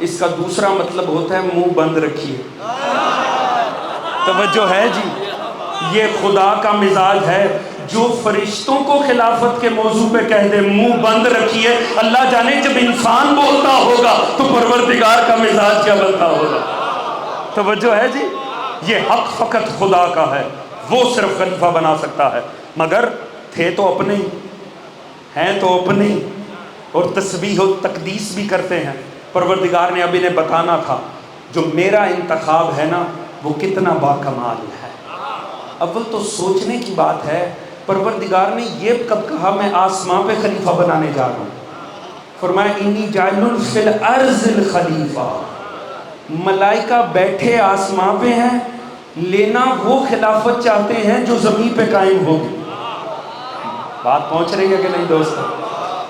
اس کا دوسرا مطلب ہوتا ہے منہ بند رکھیے. توجہ ہے جی، یہ خدا کا مزاج ہے. جو فرشتوں کو خلافت کے موضوع پہ کہہ دے منہ بند رکھیے، اللہ جانے جب انسان بولتا ہوگا تو پروردگار کا مزاج کیا بنتا ہوگا. توجہ ہے جی، یہ حق فقط خدا کا ہے، وہ صرف خلیفہ بنا سکتا ہے. مگر تھے تو اپنے ہی، ہیں تو اپنے ہی، اور تسبیح و تقدیس بھی کرتے ہیں. پروردگار نے اب انہیں بتانا تھا جو میرا انتخاب ہے نا وہ کتنا باکمال ہے. اول تو سوچنے کی بات ہے، پروردگار نے یہ کب کہا میں آسمان پہ خلیفہ بنانے جا رہا ہوں؟ فرمایا انی جاعل فی الارض الخلیفہ. ملائکہ بیٹھے آسمان پہ ہیں، لینا وہ خلافت چاہتے ہیں جو زمین پہ قائم ہوگی. بات پہنچ رہی ہے کہ نہیں دوستو؟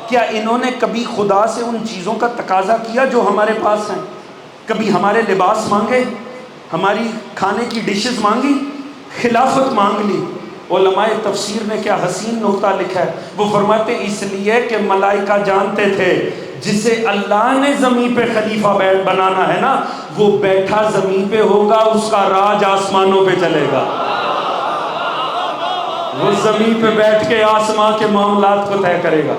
کیا انہوں نے کبھی خدا سے ان چیزوں کا تقاضا کیا جو ہمارے پاس ہیں؟ کبھی ہمارے لباس مانگے، ہماری کھانے کی ڈشز مانگی، خلافت مانگ لی؟ علماء تفسیر نے کیا حسین نقطہ لکھا ہے. وہ فرماتے اس لیے کہ ملائکہ جانتے تھے جسے اللہ نے زمین پہ خلیفہ بنانا ہے نا وہ بیٹھا زمین پہ ہوگا، اس کا راج آسمانوں پہ چلے گا. وہ زمین پہ بیٹھ کے آسمان کے معاملات کو طے کرے گا.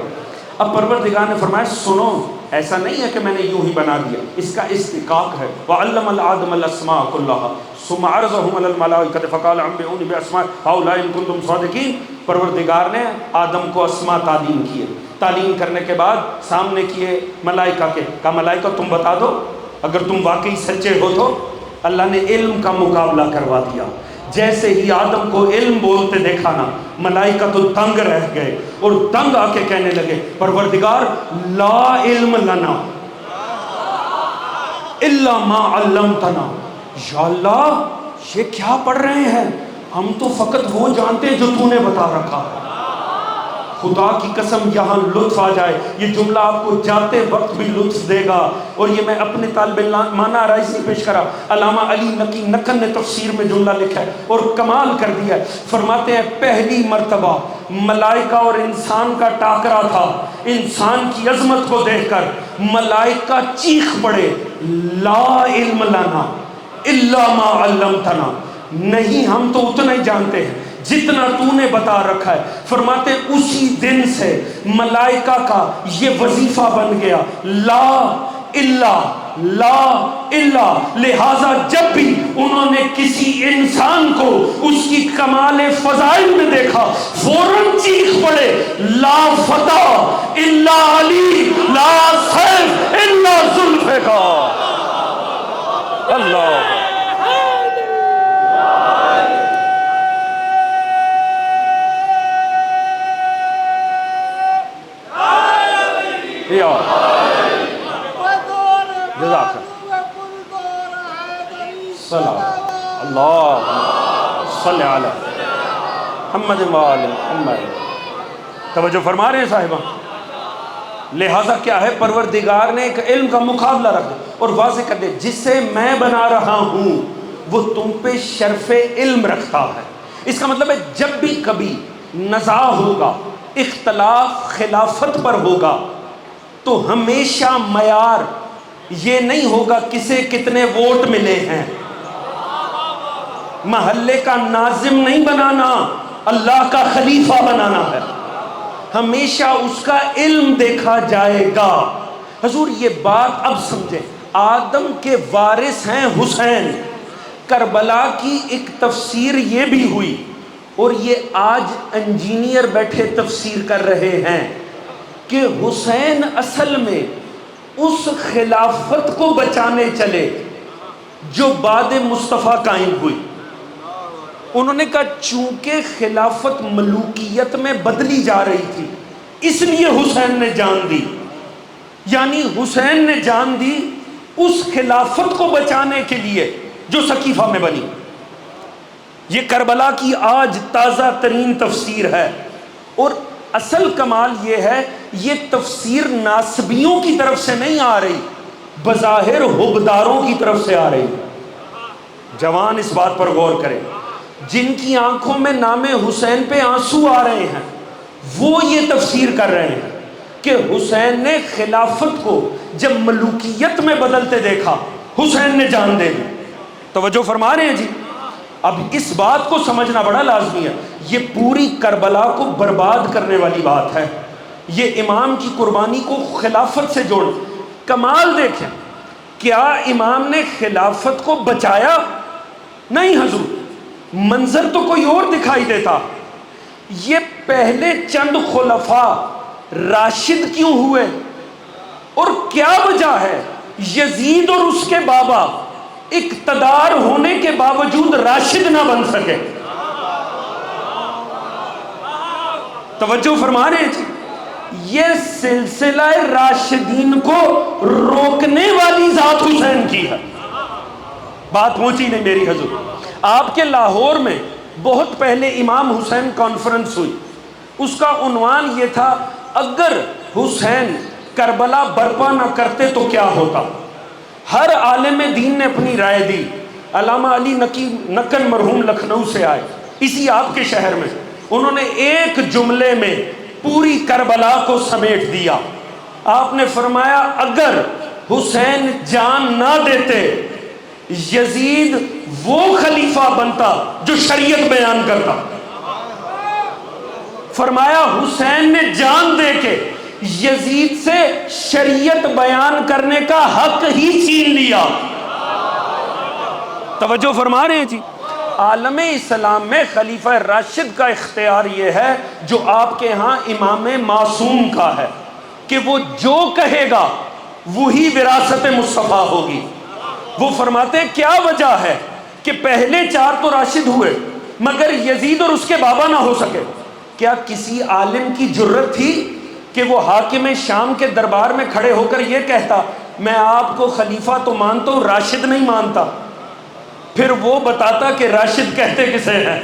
اب پروردگار نے فرمایا سنو، ایسا نہیں ہے کہ میں نے یوں ہی بنا دیا، اس کا استحقاق ہے. وَعَلَّمَ الْآدَمَ الْأَسْمَاءَ كُلَّهَا ثُمَّ عَرَضَهُمْ عَلَى الْمَلَائِكَةِ فَقَالَ أَنبِئُونِي بِأَسْمَاءِ هَؤُلَاءِ إِن كُنتُمْ صَادِقِينَ. پروردگار نے آدم کو اسماء تعلیم کیے، تعلیم کرنے کے بعد سامنے کیے ملائکہ کے، کہا ملائکہ تم بتا دو اگر تم واقعی سچے ہو تو. اللہ نے علم کا مقابلہ کروا دیا. جیسے ہی آدم کو علم بولتے دیکھا نا ملائکہ تو دنگ رہ گئے اور دنگ آ کے کہنے لگے پروردگار لا علم لنا الا ما علمتنا. یا اللہ یہ کیا پڑھ رہے ہیں، ہم تو فقط وہ جانتے ہیں جو تو نے بتا رکھا. خدا کی قسم یہاں لطف آ جائے، یہ جملہ آپ کو جاتے وقت بھی لطف دے گا. اور یہ میں اپنے طالب معنی آرائزی پیش کرا. علامہ علی نقی نقل نے تفسیر میں جملہ لکھا ہے اور کمال کر دیا ہے. فرماتے ہیں پہلی مرتبہ ملائکہ اور انسان کا ٹاکرا تھا. انسان کی عظمت کو دیکھ کر ملائکہ چیخ پڑے لا علم لنا الا ما علمتنا. نہیں ہم تو اتنا ہی جانتے ہیں جتنا تو نے بتا رکھا ہے. فرماتے اسی دن سے ملائکہ کا یہ وظیفہ بن گیا لا الا لا الا. لہذا جب بھی انہوں نے کسی انسان کو اس کی کمال فضائل میں دیکھا فوراً چیخ پڑے لا فتح الا علی لا سیف الا ذوالفقار. اللہ یا جزاک سلام اللہ صلی علی محمد وآل محمد. توجہ فرما رہے ہیں صاحبہ. لہٰذا کیا ہے، پروردگار نے ایک علم کا مقابلہ رکھ دیا اور واضح کر دے جسے میں بنا رہا ہوں وہ تم پہ شرف علم رکھتا ہے. اس کا مطلب ہے جب بھی کبھی نزاع ہوگا، اختلاف خلافت پر ہوگا، تو ہمیشہ معیار یہ نہیں ہوگا کسے کتنے ووٹ ملے ہیں. محلے کا ناظم نہیں بنانا، اللہ کا خلیفہ بنانا ہے. ہمیشہ اس کا علم دیکھا جائے گا. حضور یہ بات اب سمجھیں، آدم کے وارث ہیں حسین. کربلا کی ایک تفسیر یہ بھی ہوئی، اور یہ آج انجینئر بیٹھے تفسیر کر رہے ہیں کہ حسین اصل میں اس خلافت کو بچانے چلے جو بعد مصطفیٰ قائم ہوئی. انہوں نے کہا چونکہ خلافت ملوکیت میں بدلی جا رہی تھی اس لیے حسین نے جان دی. یعنی حسین نے جان دی اس خلافت کو بچانے کے لیے جو سقیفہ میں بنی. یہ کربلا کی آج تازہ ترین تفسیر ہے. اور اصل کمال یہ ہے، یہ تفسیر ناسبیوں کی طرف سے نہیں آ رہی، بظاہر حبداروں کی طرف سے آ رہی. جوان اس بات پر غور کریں، جن کی آنکھوں میں نام حسین پہ آنسو آ رہے ہیں وہ یہ تفسیر کر رہے ہیں کہ حسین نے خلافت کو جب ملوکیت میں بدلتے دیکھا حسین نے جان دے دی. توجہ فرما رہے ہیں جی. اب اس بات کو سمجھنا بڑا لازمی ہے. یہ پوری کربلا کو برباد کرنے والی بات ہے. یہ امام کی قربانی کو خلافت سے جوڑ. کمال دیکھیں، کیا امام نے خلافت کو بچایا؟ نہیں حضور، منظر تو کوئی اور دکھائی دیتا. یہ پہلے چند خلفاء راشد کیوں ہوئے اور کیا وجہ ہے یزید اور اس کے بابا اقتدار ہونے کے باوجود راشد نہ بن سکے؟ توجہ فرما رہے ہیں جی. یہ سلسلہ راشدین کو روکنے والی ذات حسین کی ہے. بات پہنچی نہیں میری حضور. آپ کے لاہور میں بہت پہلے امام حسین کانفرنس ہوئی. اس کا عنوان یہ تھا، اگر حسین کربلا برپا نہ کرتے تو کیا ہوتا. ہر عالم دین نے اپنی رائے دی. علامہ علی نقی مرحوم لکھنؤ سے آئے اسی آپ کے شہر میں. انہوں نے ایک جملے میں پوری کربلا کو سمیٹ دیا. آپ نے فرمایا اگر حسین جان نہ دیتے یزید وہ خلیفہ بنتا جو شریعت بیان کرتا. فرمایا حسین نے جان دے کے یزید سے شریعت بیان کرنے کا حق ہی چھین لیا. توجہ فرما رہے ہیں جی. عالم اسلام میں خلیفہ راشد کا اختیار یہ ہے جو آپ کے ہاں امام معصوم کا ہے کہ وہ جو کہے گا وہی وراثت مصطفیٰ ہوگی. وہ فرماتے ہیں کیا وجہ ہے کہ پہلے 4 تو راشد ہوئے مگر یزید اور اس کے بابا نہ ہو سکے. کیا کسی عالم کی جرت تھی کہ وہ حاکم شام کے دربار میں کھڑے ہو کر یہ کہتا میں آپ کو خلیفہ تو مانتا ہوں راشد نہیں مانتا؟ پھر وہ بتاتا کہ راشد کہتے کسے ہیں.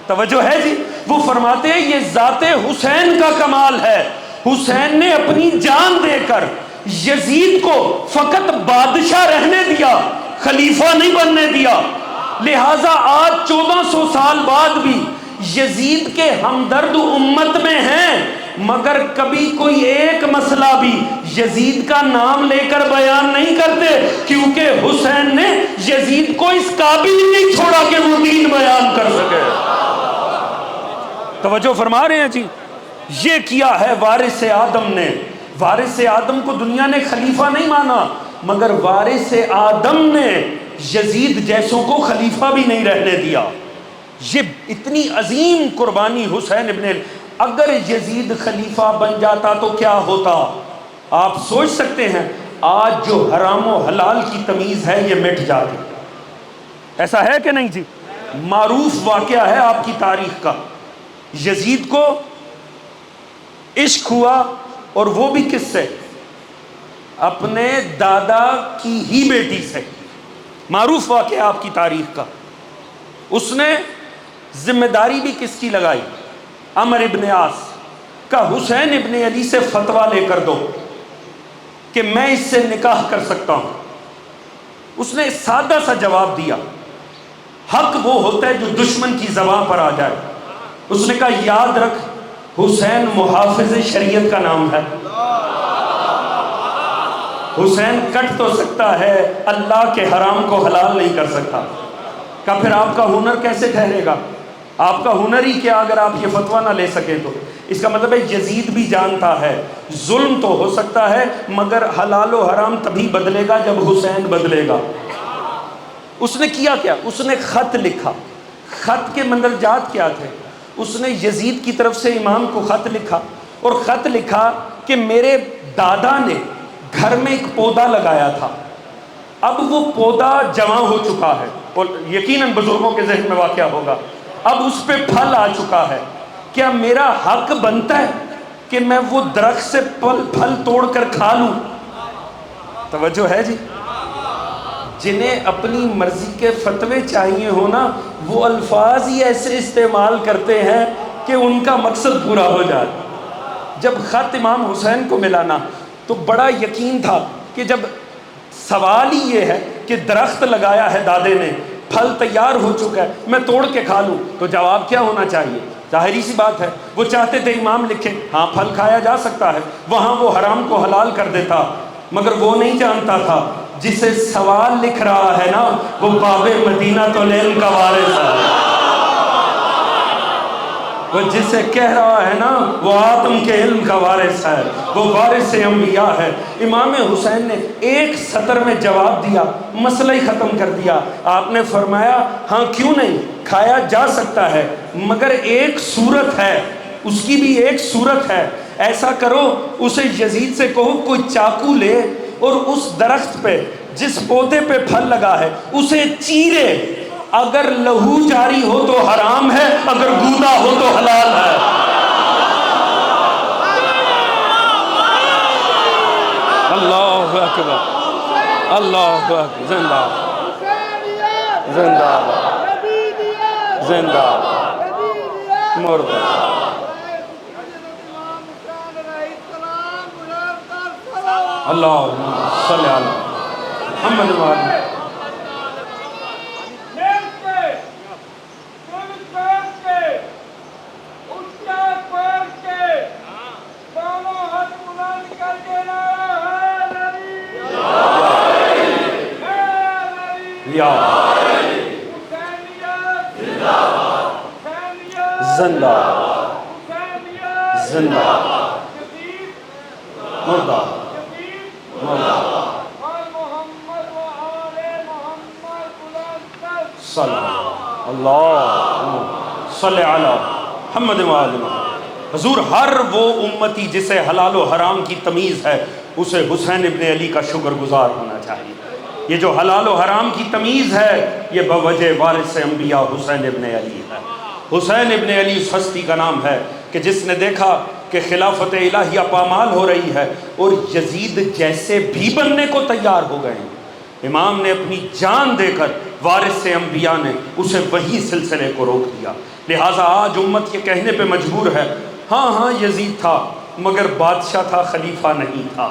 توجہ ہے جی. وہ فرماتے ہیں یہ ذات حسین کا کمال ہے. حسین نے اپنی جان دے کر یزید کو فقط بادشاہ رہنے دیا، خلیفہ نہیں بننے دیا. لہٰذا آج 1400 سال بعد بھی یزید کے ہمدرد امت میں ہیں مگر کبھی کوئی ایک مسئلہ بھی یزید کا نام لے کر بیان نہیں کرتے کیونکہ حسین نے یزید کو اس قابل نہیں چھوڑا کہ وہ دین بیان کر سکے. توجہ فرما رہے ہیں جی. یہ کیا ہے وارث آدم نے. وارث آدم کو دنیا نے خلیفہ نہیں مانا مگر وارث آدم نے یزید جیسوں کو خلیفہ بھی نہیں رہنے دیا. یہ اتنی عظیم قربانی حسین ابن. اگر یزید خلیفہ بن جاتا تو کیا ہوتا؟ آپ سوچ سکتے ہیں آج جو حرام و حلال کی تمیز ہے یہ مٹ جاتی. ایسا ہے کہ نہیں جی؟ معروف واقعہ ہے آپ کی تاریخ کا. یزید کو عشق ہوا اور وہ بھی کس سے؟ اپنے دادا کی ہی بیٹی سے، معروف واقعہ آپ کی تاریخ کا، اس نے ذمہ داری بھی کس کی لگائی؟ عمر ابن عاص کا حسین ابن علی سے فتویٰ لے کر دو کہ میں اس سے نکاح کر سکتا ہوں۔ اس نے سادہ سا جواب دیا، حق وہ ہوتا ہے جو دشمن کی زبان پر آ جائے۔ اس نے کہا یاد رکھ حسین محافظ شریعت کا نام ہے، حسین کٹ تو سکتا ہے، اللہ کے حرام کو حلال نہیں کر سکتا۔ کہا پھر آپ کا ہنر کیسے ٹھہرے گا؟ آپ کا ہنر ہی کیا اگر آپ یہ فتویٰ نہ لے سکیں تو؟ اس کا مطلب ہے یزید بھی جانتا ہے ظلم تو ہو سکتا ہے مگر حلال و حرام تبھی بدلے گا جب حسین بدلے گا۔ اس نے کیا کیا؟ اس نے خط لکھا۔ خط کے مندرجات کیا تھے؟ اس نے یزید کی طرف سے امام کو خط لکھا، اور خط لکھا کہ میرے دادا نے گھر میں ایک پودا لگایا تھا، اب وہ پودا جمع ہو چکا ہے، اور یقیناً بزرگوں کے ذہن میں واقعہ ہوگا، اب اس پہ پھل آ چکا ہے، کیا میرا حق بنتا ہے کہ میں وہ درخت سے پھل توڑ کر کھا لوں؟ توجہ ہے جی؟ جنہیں اپنی مرضی کے فتوے چاہیے ہو نا، وہ الفاظ ہی ایسے استعمال کرتے ہیں کہ ان کا مقصد پورا ہو جائے۔ جب خط امام حسین کو ملا نا تو بڑا یقین تھا کہ جب سوال ہی یہ ہے کہ درخت لگایا ہے دادے نے، پھل تیار ہو چکا ہے، میں توڑ کے کھا لوں، تو جواب کیا ہونا چاہیے؟ ظاہری سی بات ہے، وہ چاہتے تھے امام لکھے ہاں پھل کھایا جا سکتا ہے، وہاں وہ حرام کو حلال کر دیتا، مگر وہ نہیں جانتا تھا جسے سوال لکھ رہا ہے نا وہ باب مدینہ تو العلم کا وارث ہے، وہ جسے کہہ رہا ہے نا وہ آدم کے علم کا وارث ہے، وہ وارث انبیاء ہے۔ امام حسین نے ایک سطر میں جواب دیا، مسئلہ ہی ختم کر دیا۔ آپ نے فرمایا ہاں کیوں نہیں، کھایا جا سکتا ہے مگر ایک صورت ہے، اس کی بھی ایک صورت ہے، ایسا کرو اسے یزید سے کہو کوئی چاقو لے اور اس درخت پہ جس پودے پہ پھل لگا ہے اسے چیرے، اگر لہو جاری ہو تو حرام ہے، اگر گودا ہو تو حلال ہے۔ اللہ اکبر، اللہ اکبر، زندہ زندہ زندہ مرد۔ اللہم صلی علی محمد و آلہ۔ زندہ زندہ مردہ مردہ صلی اللہ صلی علی محمد و آلہ۔ حضور ہر وہ امتی جسے حلال و حرام کی تمیز ہے اسے حسین ابن علی کا شکر گزار ہونا چاہیے۔ یہ جو حلال و حرام کی تمیز ہے یہ بوجہ وارث انبیاء حسین ابن علی ہے۔ حسین ابن علی اس ہستی کا نام ہے کہ جس نے دیکھا کہ خلافت الہیہ پامال ہو رہی ہے اور یزید جیسے بھی بننے کو تیار ہو گئے ہیں، امام نے اپنی جان دے کر وارث انبیاء نے اسے وہی سلسلے کو روک دیا۔ لہٰذا آج امت یہ کہنے پہ مجبور ہے ہاں ہاں یزید تھا مگر بادشاہ تھا، خلیفہ نہیں تھا۔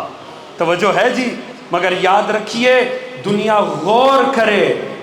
توجہ ہے جی؟ مگر یاد رکھیے دنیا غور کرے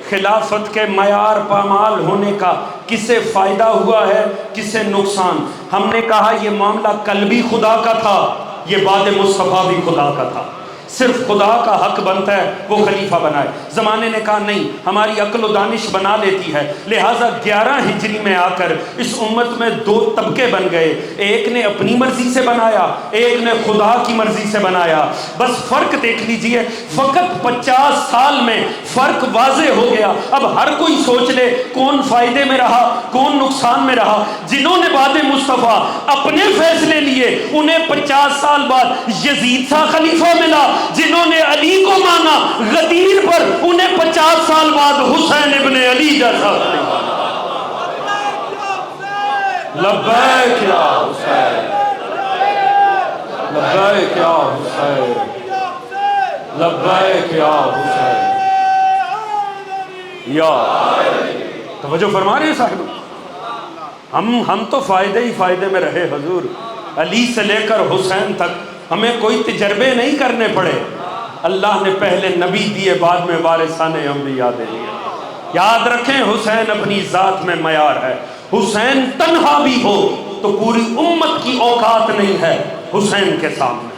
خلافت کے معیار پامال ہونے کا کسے فائدہ ہوا ہے کسے نقصان۔ ہم نے کہا یہ معاملہ قلبی خدا کا تھا، یہ بعد مصطفیٰ بھی خدا کا تھا، صرف خدا کا حق بنتا ہے وہ خلیفہ بنائے۔ زمانے نے کہا نہیں، ہماری عقل و دانش بنا لیتی ہے، لہٰذا 11 ہجری میں آ کر اس امت میں 2 طبقے بن گئے، ایک نے اپنی مرضی سے بنایا، ایک نے خدا کی مرضی سے بنایا۔ بس فرق دیکھ لیجئے، فقط 50 سال میں فرق واضح ہو گیا۔ اب ہر کوئی سوچ لے کون فائدے میں رہا کون نقصان میں رہا۔ جنہوں نے بعد مصطفیٰ اپنے فیصلے لیے انہیں 50 سال بعد یزید سا خلیفہ ملا، جنہوں نے علی کو مانا غدیر پر انہیں 50 سال بعد حسین ابن علی جیسا خلیفہ۔ لبیک یا حسین، لبیک یا حسین، لبیک یا حسین یا توجہ فرما رہے ہیں صاحب. ہم تو فائدے ہی فائدے میں رہے حضور. علی سے لے کر حسین تک ہمیں کوئی تجربے نہیں کرنے پڑے. اللہ نے پہلے نبی دیے، بعد میں وارثان انبیاء دے دیے. یاد رکھیں حسین اپنی ذات میں معیار ہے. حسین تنہا بھی ہو تو پوری امت کی اوقات نہیں ہے حسین کے سامنے.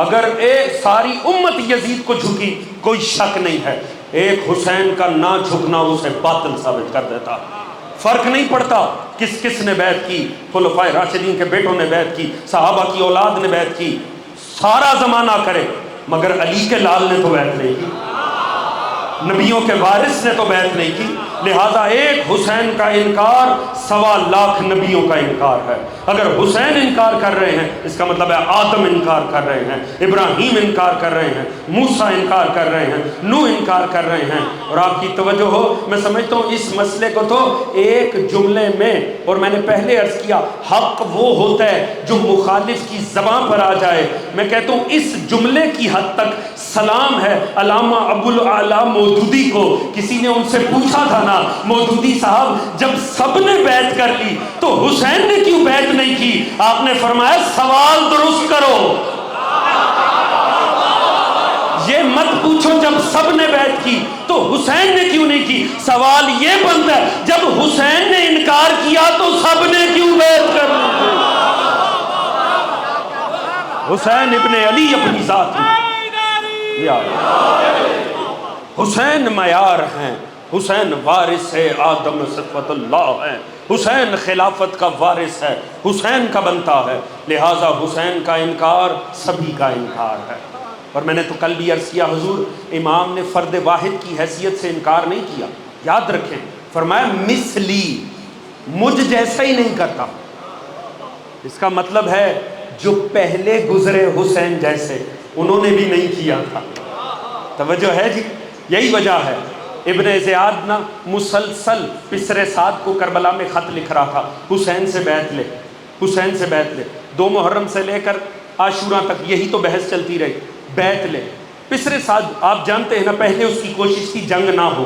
اگر ایک ساری امت یزید کو جھکی کوئی شک نہیں ہے، ایک حسین کا نہ جھکنا اسے باطل ثابت کر دیتا. فرق نہیں پڑتا کس کس نے بیعت کی. خلفائے راشدین کے بیٹوں نے بیعت کی، صحابہ کی اولاد نے بیعت کی، سارا زمانہ کرے، مگر علی کے لال نے تو بیعت نہیں کی، نبیوں کے وارث نے تو بیعت نہیں کی. لہذا ایک حسین کا انکار 1.25 لاکھ نبیوں کا انکار ہے. اگر حسین انکار کر رہے ہیں اس کا مطلب ہے آدم انکار کر رہے ہیں، ابراہیم انکار کر رہے ہیں، موسیٰ انکار کر رہے ہیں، نوح انکار کر رہے ہیں. اور آپ کی توجہ ہو، میں سمجھتا ہوں اس مسئلے کو تو ایک جملے میں، اور میں نے پہلے عرض کیا حق وہ ہوتا ہے جو مخالف کی زبان پر آ جائے. میں کہتا ہوں اس جملے کی حد تک سلام ہے علامہ ابوالعلا مودودی کو. کسی نے ان سے پوچھا تھا نا، مودودی صاحب جب سب نے بیعت کر لی تو حسین نے کیوں بیعت نہیں کی؟ آپ نے فرمایا سوال درست کرو، یہ مت پوچھو جب سب نے بیعت کی تو حسین نے کیوں نہیں کی. سوال یہ بنتا ہے جب حسین نے انکار کیا تو سب نے کیوں بیعت کر لی؟ حسین ابن علی اپنی ذات میں حسین معیار ہیں. حسین وارث ہے آدم صفوت اللہ ہے. حسین خلافت کا وارث ہے، حسین کا بنتا ہے. لہٰذا حسین کا انکار سبھی کا انکار ہے. اور میں نے تو کل بھی عرض کیا حضور امام نے فرد واحد کی حیثیت سے انکار نہیں کیا. یاد رکھیں فرمایا مثلی، مجھ جیسا ہی نہیں کرتا. اس کا مطلب ہے جو پہلے گزرے حسین جیسے انہوں نے بھی نہیں کیا تھا. توجہ ہے جی؟ یہی وجہ ہے ابن زیاد نا مسلسل پسر سعد کو کربلا میں خط لکھ رہا تھا، حسین سے بیعت لے، حسین سے بیعت لے. 2 محرم سے لے کر عاشوراں تک یہی تو بحث چلتی رہی، بیعت لے. پسر سعد آپ جانتے ہیں نا پہلے اس کی کوشش تھی جنگ نہ ہو،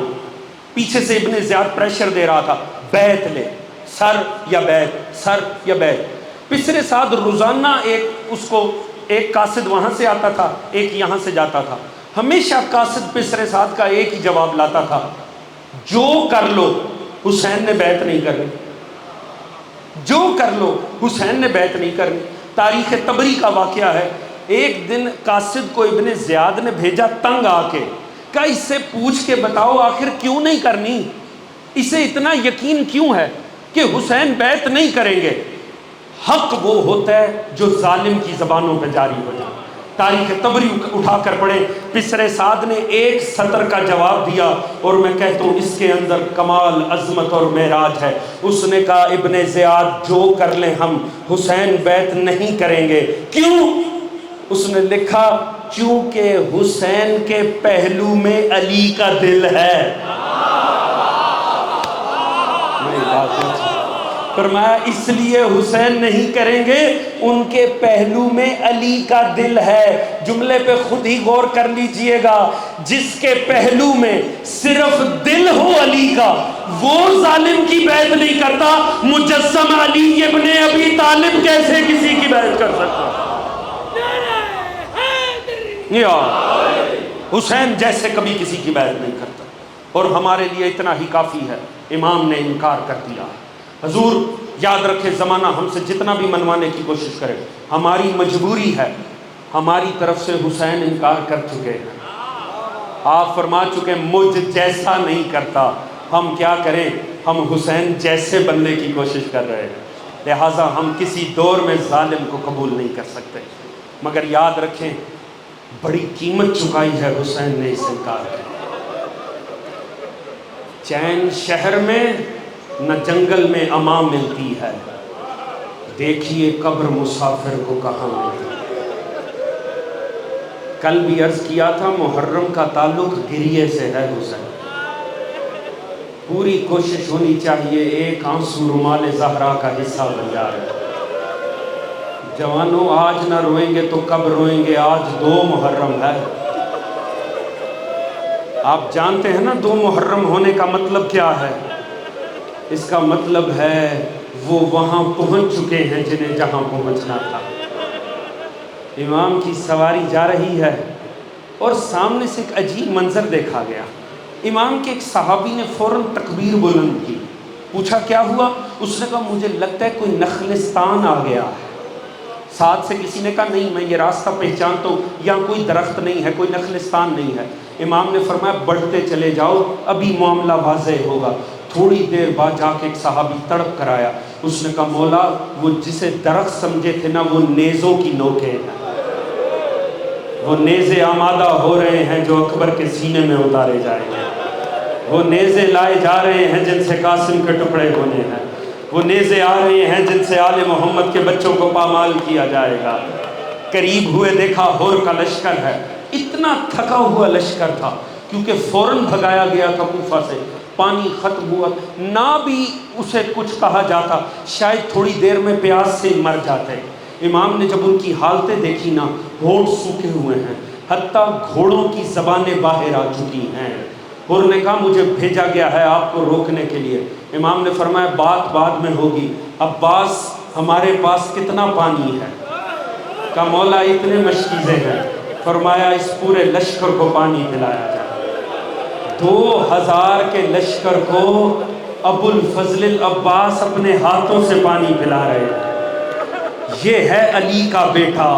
پیچھے سے ابن زیاد پریشر دے رہا تھا بیعت لے، سر یا بیعت، سر یا بیعت. پسر سعد روزانہ اس کو ایک قاصد وہاں سے آتا تھا، ایک یہاں سے جاتا تھا. ہمیشہ قاصد پسر سعد کا ایک ہی جواب لاتا تھا، جو کر لو حسین نے بیعت نہیں کرنی، جو کر لو حسین نے بیعت نہیں کرنی. تاریخ طبری کا واقعہ ہے، ایک دن قاصد کو ابن زیاد نے بھیجا تنگ آ کے، کہا اس سے پوچھ کے بتاؤ آخر کیوں نہیں کرنی، اسے اتنا یقین کیوں ہے کہ حسین بیعت نہیں کریں گے. حق وہ ہوتا ہے جو ظالم کی زبانوں پہ جاری ہو جائے. تاریخ طبری اٹھا کر پڑھیں، پسر سعد نے ایک سطر کا جواب دیا اور میں کہتا ہوں اس کے اندر کمال عظمت اور معراج ہے. اس نے کہا ابن زیاد جو کر لیں ہم حسین بیعت نہیں کریں گے. کیوں؟ اس نے لکھا چونکہ حسین کے پہلو میں علی کا دل ہے. فرمایا اس لیے حسین نہیں کریں گے، ان کے پہلو میں علی کا دل ہے. جملے پہ خود ہی غور کر لیجئے گا، جس کے پہلو میں صرف دل ہو علی کا وہ ظالم کی بیعت نہیں کرتا. مجسم علی ابن ابی طالب کیسے کسی کی بیعت کر سکتا؟ یا حسین جیسے کبھی کسی کی بیعت نہیں کرتا. اور ہمارے لیے اتنا ہی کافی ہے، امام نے انکار کر دیا. حضور یاد رکھے زمانہ ہم سے جتنا بھی منوانے کی کوشش کرے، ہماری مجبوری ہے، ہماری طرف سے حسین انکار کر چکے ہیں. آپ فرما چکے مجھ جیسا نہیں کرتا. ہم کیا کریں؟ ہم حسین جیسے بننے کی کوشش کر رہے ہیں. لہٰذا ہم کسی دور میں ظالم کو قبول نہیں کر سکتے. مگر یاد رکھیں بڑی قیمت چکائی ہے حسین نے اس انکار کی. چین شہر میں نہ جنگل میں اماں ملتی ہے، دیکھیے قبر مسافر کو کہاں ملتی ہے. کل بھی عرض کیا تھا محرم کا تعلق گریے سے ہے حسین. پوری کوشش ہونی چاہیے ایک آنسو رومال زہرا کا حصہ بن جائے. جوانوں آج نہ روئیں گے تو کب روئیں گے؟ آج 2 محرم ہے. آپ جانتے ہیں نا 2 محرم ہونے کا مطلب کیا ہے؟ اس کا مطلب ہے وہ وہاں پہنچ چکے ہیں جنہیں جہاں پہنچنا تھا۔ امام کی سواری جا رہی ہے اور سامنے سے ایک عجیب منظر دیکھا گیا۔ امام کے ایک صحابی نے فوراً تکبیر بلند کی، پوچھا کیا ہوا؟ اس نے کہا مجھے لگتا ہے کوئی نخلستان آ گیا ہے۔ ساتھ سے کسی نے کہا نہیں میں یہ راستہ پہچانتا ہوں، یہاں کوئی درخت نہیں ہے، کوئی نخلستان نہیں ہے۔ امام نے فرمایا بڑھتے چلے جاؤ، ابھی معاملہ واضح ہوگا۔ تھوڑی دیر بعد جا کے ایک صحابی تڑپ کر آیا، اس نے کہا مولا وہ جسے درخت سمجھے تھے نا وہ نیزوں کی نوکیں ہیں، وہ نیزے آمادہ ہو رہے ہیں جو اکبر کے سینے میں اتارے جائیں گے، وہ نیزے لائے جا رہے ہیں جن سے قاسم کے ٹکڑے ہونے ہیں، وہ نیزے آ رہے ہیں جن سے آل محمد کے بچوں کو پامال کیا جائے گا۔ قریب ہوئے دیکھا ہور کا لشکر ہے، اتنا تھکا ہوا لشکر تھا کیونکہ فوراً بھگایا گیا تھا کوفہ سے، پانی ختم ہوا، نہ بھی اسے کچھ کہا جاتا شاید تھوڑی دیر میں پیاس سے مر جاتے۔ امام نے جب ان کی حالتیں دیکھی نا، ہونٹ سوکھے ہوئے ہیں، حتیٰ گھوڑوں کی زبانیں باہر آ چکی ہیں۔ اور نے کہا مجھے بھیجا گیا ہے آپ کو روکنے کے لیے۔ امام نے فرمایا بات بعد میں ہوگی، عباس ہمارے پاس کتنا پانی ہے؟ کہا مولا اتنے مشکیزیں ہیں۔ فرمایا اس پورے لشکر کو پانی پلایا جائے۔ 2000 کے لشکر کو ابو الفضل العباس اپنے ہاتھوں سے پانی پلا رہے ہیں۔ یہ ہے علی کا بیٹا،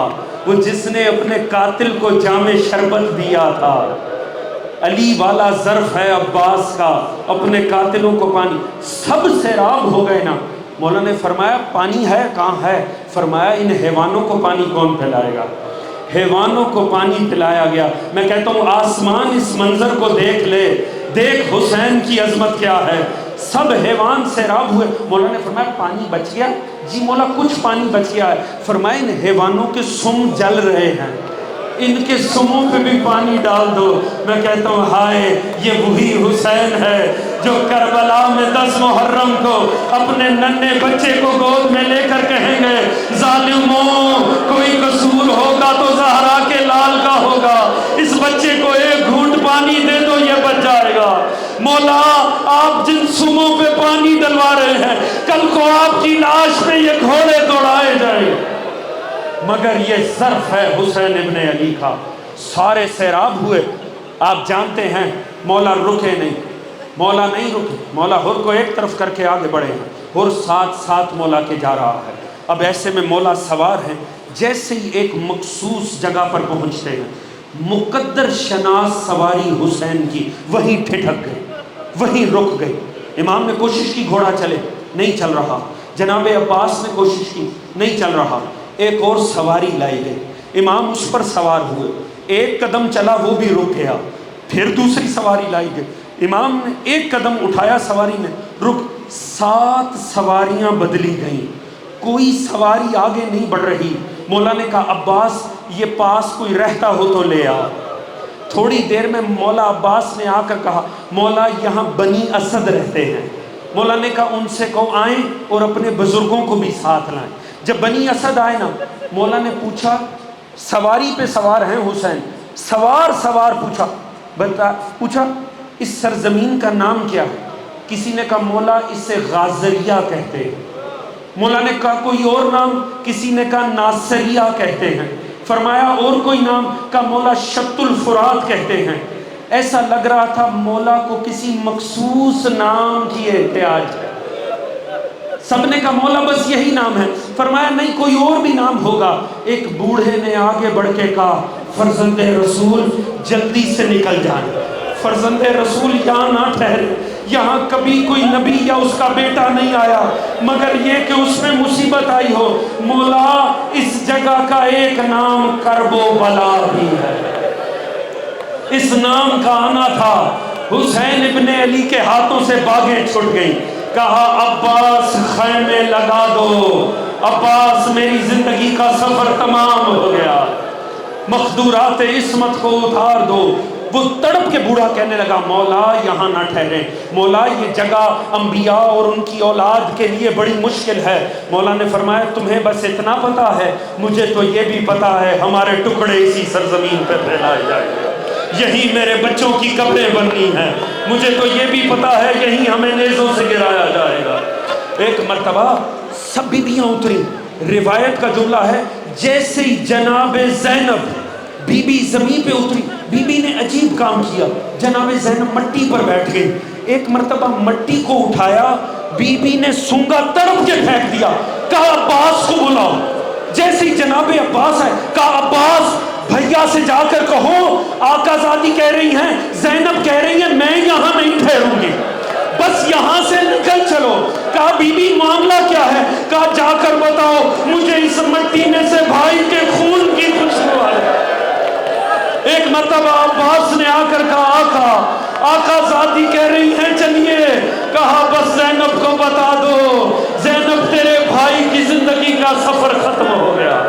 وہ جس نے اپنے قاتل کو جام شربت دیا تھا۔ علی والا ظرف ہے عباس کا، اپنے قاتلوں کو پانی، سب سیراب ہو گئے نا۔ مولا نے فرمایا پانی ہے کہاں ہے؟ فرمایا ان حیوانوں کو پانی کون پلائے گا؟ حیوانوں کو پانی پلایا گیا۔ میں کہتا ہوں آسمان اس منظر کو دیکھ لے، دیکھ حسین کی عظمت کیا ہے۔ سب حیوان سیراب ہوئے۔ مولا نے فرمایا پانی بچ گیا؟ جی مولا کچھ پانی بچ گیا ہے۔ فرمایا ان حیوانوں کے سم جل رہے ہیں، ان کے سموں پہ بھی پانی ڈال دو۔ میں کہتا ہوں ہائے یہ وہی حسین ہے جو کربلا میں 10 محرم کو اپنے ننھے بچے کو گود میں لے کر کہیں گے ظالموں کوئی قصور ہوگا تو زہرا کے لال کا ہوگا، اس بچے کو ایک گھونٹ پانی دے دو یہ بچ جائے گا۔ مولا آپ جن سموں پہ پانی ڈلوا رہے ہیں کل کو آپ کی لاش پہ یہ گھوڑے دوڑائے جائیں، مگر یہ ظرف ہے حسین ابن علی کا۔ سارے سیراب ہوئے۔ آپ جانتے ہیں مولا رکے نہیں، مولا نہیں رکے، مولا ہر کو ایک طرف کر کے آگے بڑھے ہیں، ہر ساتھ ساتھ مولا کے جا رہا ہے۔ اب ایسے میں مولا سوار ہیں، جیسے ہی ایک مخصوص جگہ پر پہنچتے ہیں مقدر شناس سواری حسین کی وہیں ٹھٹک گئی، وہیں رک گئی۔ امام نے کوشش کی گھوڑا چلے، نہیں چل رہا۔ جناب عباس نے کوشش کی، نہیں چل رہا۔ ایک اور سواری لائی گئی، امام اس پر سوار ہوئے، ایک قدم چلا وہ بھی رک گیا، پھر دوسری سواری لائی گئی، امام نے ایک قدم اٹھایا سواری نے رک، 7 سواریاں بدلی گئیں، کوئی سواری آگے نہیں بڑھ رہی۔ مولا نے کہا عباس یہ پاس کوئی رہتا ہو تو لے آ۔ تھوڑی دیر میں مولا عباس نے آ کر کہا مولا یہاں بنی اسد رہتے ہیں۔ مولا نے کہا ان سے کہو آئیں اور اپنے بزرگوں کو بھی ساتھ لائیں۔ جب بنی اسد آئے نا مولا نے پوچھا سواری پہ سوار ہیں حسین، سوار پوچھا اس سرزمین کا نام کیا ہے؟ کسی نے کہا مولا اسے غازریہ کہتے ہیں۔ مولا نے کہا کوئی اور نام؟ کسی نے کہا ناصریہ کہتے ہیں۔ فرمایا اور کوئی نام؟ کہا مولا شط الفرات کہتے ہیں۔ ایسا لگ رہا تھا مولا کو کسی مخصوص نام کی احتیاج ہے۔ سب نے کہا مولا بس یہی نام ہے۔ فرمایا نہیں کوئی اور بھی نام ہوگا۔ ایک بوڑھے نے آگے بڑھ کے کہا فرزند رسول جلدی سے نکل جائیں، فرزند رسول یہاں نہ ٹھہرے، یہاں کبھی کوئی نبی یا اس کا بیٹا نہیں آیا مگر یہ کہ اس میں مصیبت آئی ہو۔ مولا اس جگہ کا ایک نام کرب و بلا بھی ہے، اس نام کا آنا تھا۔ حسین ابن علی کے ہاتھوں سے باغیں چھٹ گئیں، کہا عباس خیمے لگا دو، عباس میری زندگی کا سفر تمام ہو گیا، مخدورات عصمت کو اتار دو۔ وہ تڑپ کے بوڑھا کہنے لگا مولا یہاں نہ ٹھہرے، مولا یہ جگہ انبیاء اور ان کی اولاد کے لیے بڑی مشکل ہے۔ مولا نے فرمایا تمہیں بس اتنا پتا ہے، مجھے تو یہ بھی پتا ہے ہمارے ٹکڑے اسی سرزمین پہ پھیلائے جائیں گے، یہی میرے بچوں کی قبریں بننی ہیں، مجھے تو یہ بھی پتا ہے یہی ہمیں نیزوں سے گرایا جائے گا۔ ایک مرتبہ سب بیویاں اتری، روایت کا جملہ ہے جیسے ہی جناب زینب بی بی زمین پہ اتری، بی بی نے عجیب کام کیا، جناب زینب مٹی پر بیٹھ گئی۔ ایک مرتبہ مٹی کو اٹھایا، بی بی نے سونگا تڑپ کے پھینک دیا، کہا عباس کو بلاؤ۔ جیسے ہی جناب عباس ہے، کہا عباس بھیا سے جا کر کہو آقا زادی کہہ رہی ہیں، زینب کہہ رہی ہیں میں یہاں نہیں ٹھہروں گی، بس یہاں سے نکل چلو۔ کہا بی بی معاملہ کیا ہے؟ کہا جا کر بتاؤ مجھے اس مٹی میں سے بھائی کے خون کی خوشبو آ رہی ہے۔ ایک مرتبہ عباس نے آ کر کہا آقا ذاتی کہہ رہی ہیں چلیے۔ کہا بس زینب کو بتا دو، زینب تیرے بھائی کی زندگی کا سفر ختم ہو گیا۔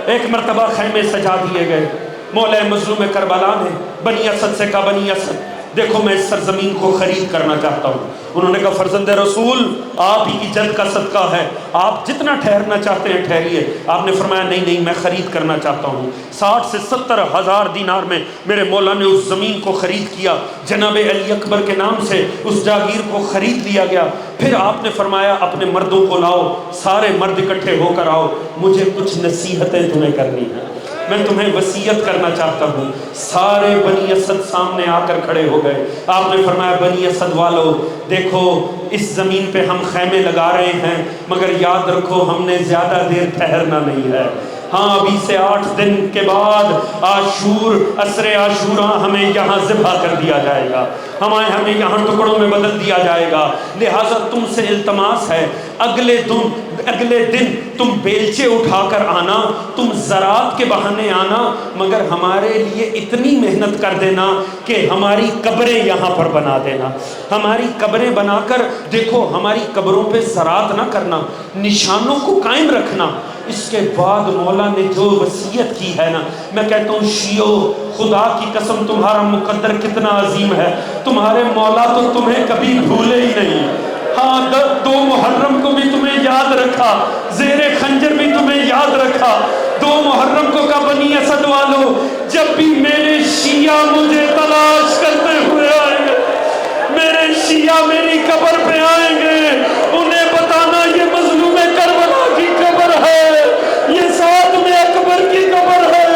ایک مرتبہ خیمے سجا دیے گئے، مولا مظلوم کربلا نے بنی اسد سے کہا بنی اسد دیکھو میں اس سرزمین کو خرید کرنا چاہتا ہوں۔ انہوں نے کہا فرزند رسول آپ ہی کی جد کا صدقہ ہے، آپ جتنا ٹھہرنا چاہتے ہیں ٹھہریے۔ آپ نے فرمایا نہیں میں خرید کرنا چاہتا ہوں۔ 60 سے 70 ہزار دینار میں میرے مولا نے اس زمین کو خرید کیا، جناب علی اکبر کے نام سے اس جاگیر کو خرید لیا گیا۔ پھر آپ نے فرمایا اپنے مردوں کو لاؤ، سارے مرد اکٹھے ہو کر آؤ، مجھے کچھ نصیحتیں تمہیں کرنی ہیں، میں تمہیں وصیت کرنا چاہتا ہوں۔ سارے بنی اسد سامنے آ کر کھڑے ہو گئے۔ آپ نے فرمایا بنی اسد والو دیکھو اس زمین پہ ہم خیمے لگا رہے ہیں، مگر یاد رکھو ہم نے زیادہ دیر ٹھہرنا نہیں ہے۔ ہاں ابھی سے 8 دن کے بعد عصر عاشوراں ہمیں یہاں ذبح کر دیا جائے گا، ہمیں یہاں ٹکڑوں میں بدل دیا جائے گا، لہٰذا تم سے التماس ہے اگلے دن تم بیلچے اٹھا کر آنا، تم زراعت کے بہانے آنا، مگر ہمارے لیے اتنی محنت کر دینا کہ ہماری قبریں یہاں پر بنا دینا۔ ہماری قبریں بنا کر دیکھو ہماری قبروں پہ زراعت نہ کرنا، نشانوں کو قائم رکھنا۔ اس کے بعد مولا نے جو وصیت کی ہے نا، میں کہتا ہوں شیعو خدا کی قسم تمہارا مقدر کتنا عظیم ہے، تمہارے مولا تو تمہیں کبھی بھولے ہی نہیں۔ ہاں 2 محرم کو بھی تمہیں یاد رکھا، زیر خنجر بھی تمہیں یاد رکھا۔ 2 محرم کو کہا بنی اسد والو جب بھی میرے شیعہ مجھے تلاش کرتے ہوئے آئیں گے، میرے شیعہ میری قبر پہ آئیں گے، انہیں بتانا یہ مظلوم کربلا کی قبر ہے، یہ ساتھ میں اکبر کی قبر ہے،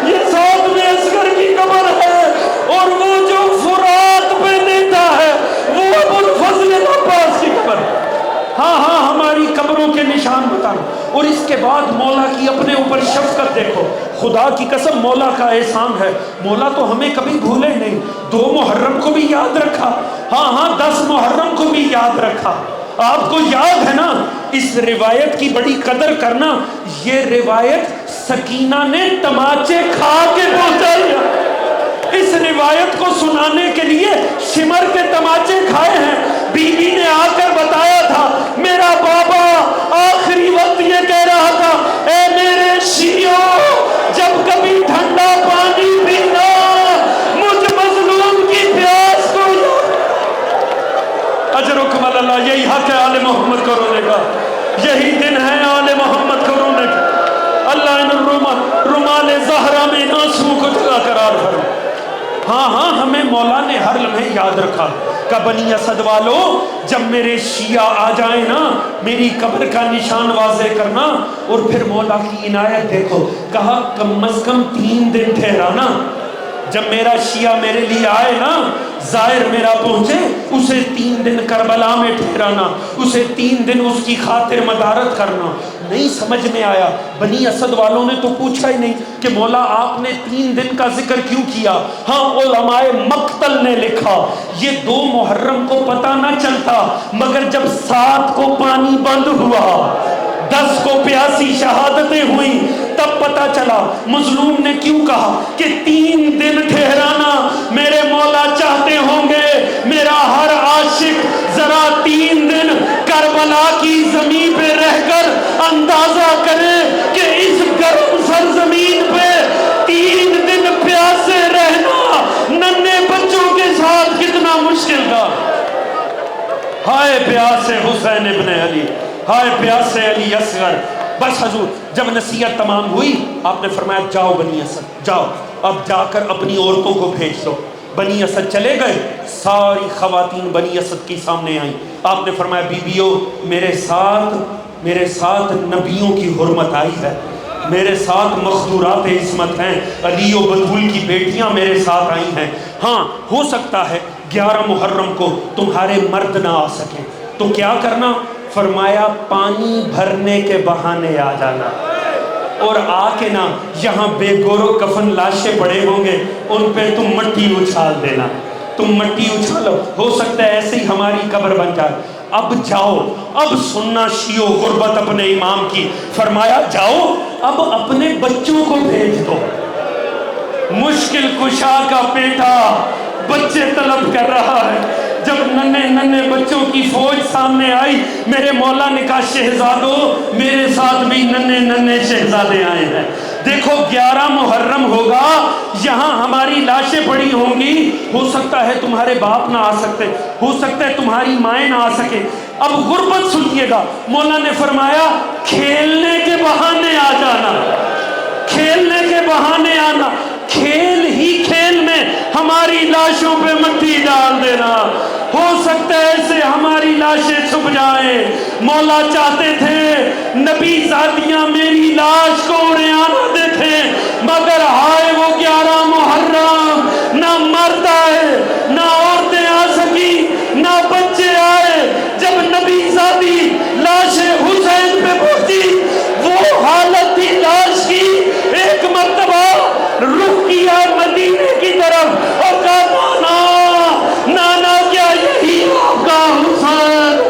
یہ ساتھ میں اصغر کی قبر ہے، اور وہ جو فرات پہ دیتا ہے وہ ابو الفضل عباس کی قبر ہے۔ ہاں ہماری قبروں کے نشان بتانا۔ اور اس کے بعد مولا کی اپنے اوپر شفقت دیکھو، خدا کی قسم مولا کا احسان ہے، مولا تو ہمیں کبھی بھولے نہیں۔ 2 محرم کو بھی یاد رکھا، ہاں 10 محرم کو بھی یاد رکھا۔ آپ کو یاد ہے نا اس روایت کی بڑی قدر کرنا، یہ روایت سکینہ نے تماچے کھا کے پہنچائی ہے۔ اس روایت کو سنانے کے لیے شمر کے تماچے کھائے ہیں۔ بی بی نے آ کر بتایا تھا میرا بابا آخری وقت یہ کہہ رہا تھا اے میرے شیعوں جب کبھی ٹھنڈا پانی پینا مجھ مظلوم کی پیاس کو اجرکم اللہ۔ یہی حق ہے آل محمد کو رونے کا، یہی دن ہے آل محمد کو رونے کا۔ اللہ ان رومال زہرا میں آنسو کو جلا قرار کرو۔ ہاں ہمیں مولا نے ہر لمحے یاد رکھا کہ بنی اسد والو جب میرے شیعہ آ جائیں نا میری قبر کا نشان واضح کرنا۔ اور پھر مولا کی عنایت دیکھو، کہا کم از کم 3 دن ٹھہرانا، جب میرا شیعہ میرے لیے آئے نا زائر میرا پہنچے اسے 3 دن کربلا میں ٹھہرانا، اسے 3 دن اس کی خاطر مدارت کرنا۔ نہیں سمجھ میں آیا، بنی اسد والوں نے تو پوچھا ہی نہیں کہ مولا آپ نے 3 دن کا ذکر کیوں کیا۔ ہاں علماء مقتل نے لکھا یہ 2 محرم کو پتہ نہ چلتا، مگر جب 7 کو پانی بند ہوا 10 کو پیاسی شہادتیں ہوئیں تب پتہ چلا مظلوم نے کیوں کہا کہ 3 دن ٹھہرانا۔ میرے مولا چاہتے ہوں گے میرا ہر عاشق ذرا 3 دن کربلا کی زمین پہ رہ کر اندازہ کرے کہ اس گرم سرزمین پہ 3 دن پیاسے رہنا ننھے بچوں کے ساتھ کتنا مشکل تھا۔ ہائے پیاسے حسین ابن علی، ہائے پیاسے علی اصغر۔ بس حضور جب نصیحت تمام ہوئی آپ نے فرمایا جاؤ بنی اسد جاؤ، اب جا کر اپنی عورتوں کو بھیج دو۔ بنی اسد چلے گئے، ساری خواتین بنی اسد کی سامنے آئیں۔ آپ نے فرمایا بیویوں میرے ساتھ نبیوں کی حرمت آئی ہے، میرے ساتھ مخدورات عصمت ہیں، علی و بطول کی بیٹیاں میرے ساتھ آئی ہیں۔ ہاں ہو سکتا ہے 11 محرم کو تمہارے مرد نہ آ سکیں، تو کیا کرنا؟ فرمایا پانی بھرنے کے بہانے آ جانا، اور آ کے نا یہاں بے گور و کفن لاشیں پڑے ہوں گے، ان پہ تم مٹی اچھال دینا، تم مٹی اچھالو، ہو سکتا ہے ایسے ہی ہماری قبر بن جائے۔ اب جاؤ، اب سننا شیعو غربت اپنے امام کی، فرمایا جاؤ اب اپنے بچوں کو بھیج دو۔ مشکل کشا کا بیٹا بچے طلب کر رہا ہے، جب ننھے بچوں کی فوج سامنے آئی، میرے مولا نے کہا شہزادو میرے ساتھ بھی ننھے شہزادے آئے ہیں، دیکھو 11 محرم ہوگا، یہاں ہماری لاشیں پڑی ہوں گی، ہو سکتا ہے تمہارے باپ نہ آ سکتے، ہو سکتا ہے تمہاری مائیں نہ آ سکے۔ اب غربت سنیے گا، مولا نے فرمایا کھیلنے کے بہانے آ جانا، کھیلنے کے بہانے آنا، کھیل ہی کھیل میں ہماری لاشوں پہ مٹی ڈال دینا، ہو سکتا ہے ایسے ہماری لاشیں چھپ جائیں۔ مولا چاہتے تھے نبی زادیاں میری لاش کو اڑیانا دیکھیں، مگر ہائے وہ 11 محرم، نہ مرد آئے، نہ عورتیں آ سکی، نہ بچے آئے۔ جب نبی زادی لاش حسین پہ پہنچی، وہ حالت تھی لاش کی، ایک مرتبہ رخ کیا مدینے کی طرف اور کہا نانا نانا کیا یہی آپ کا حسین؟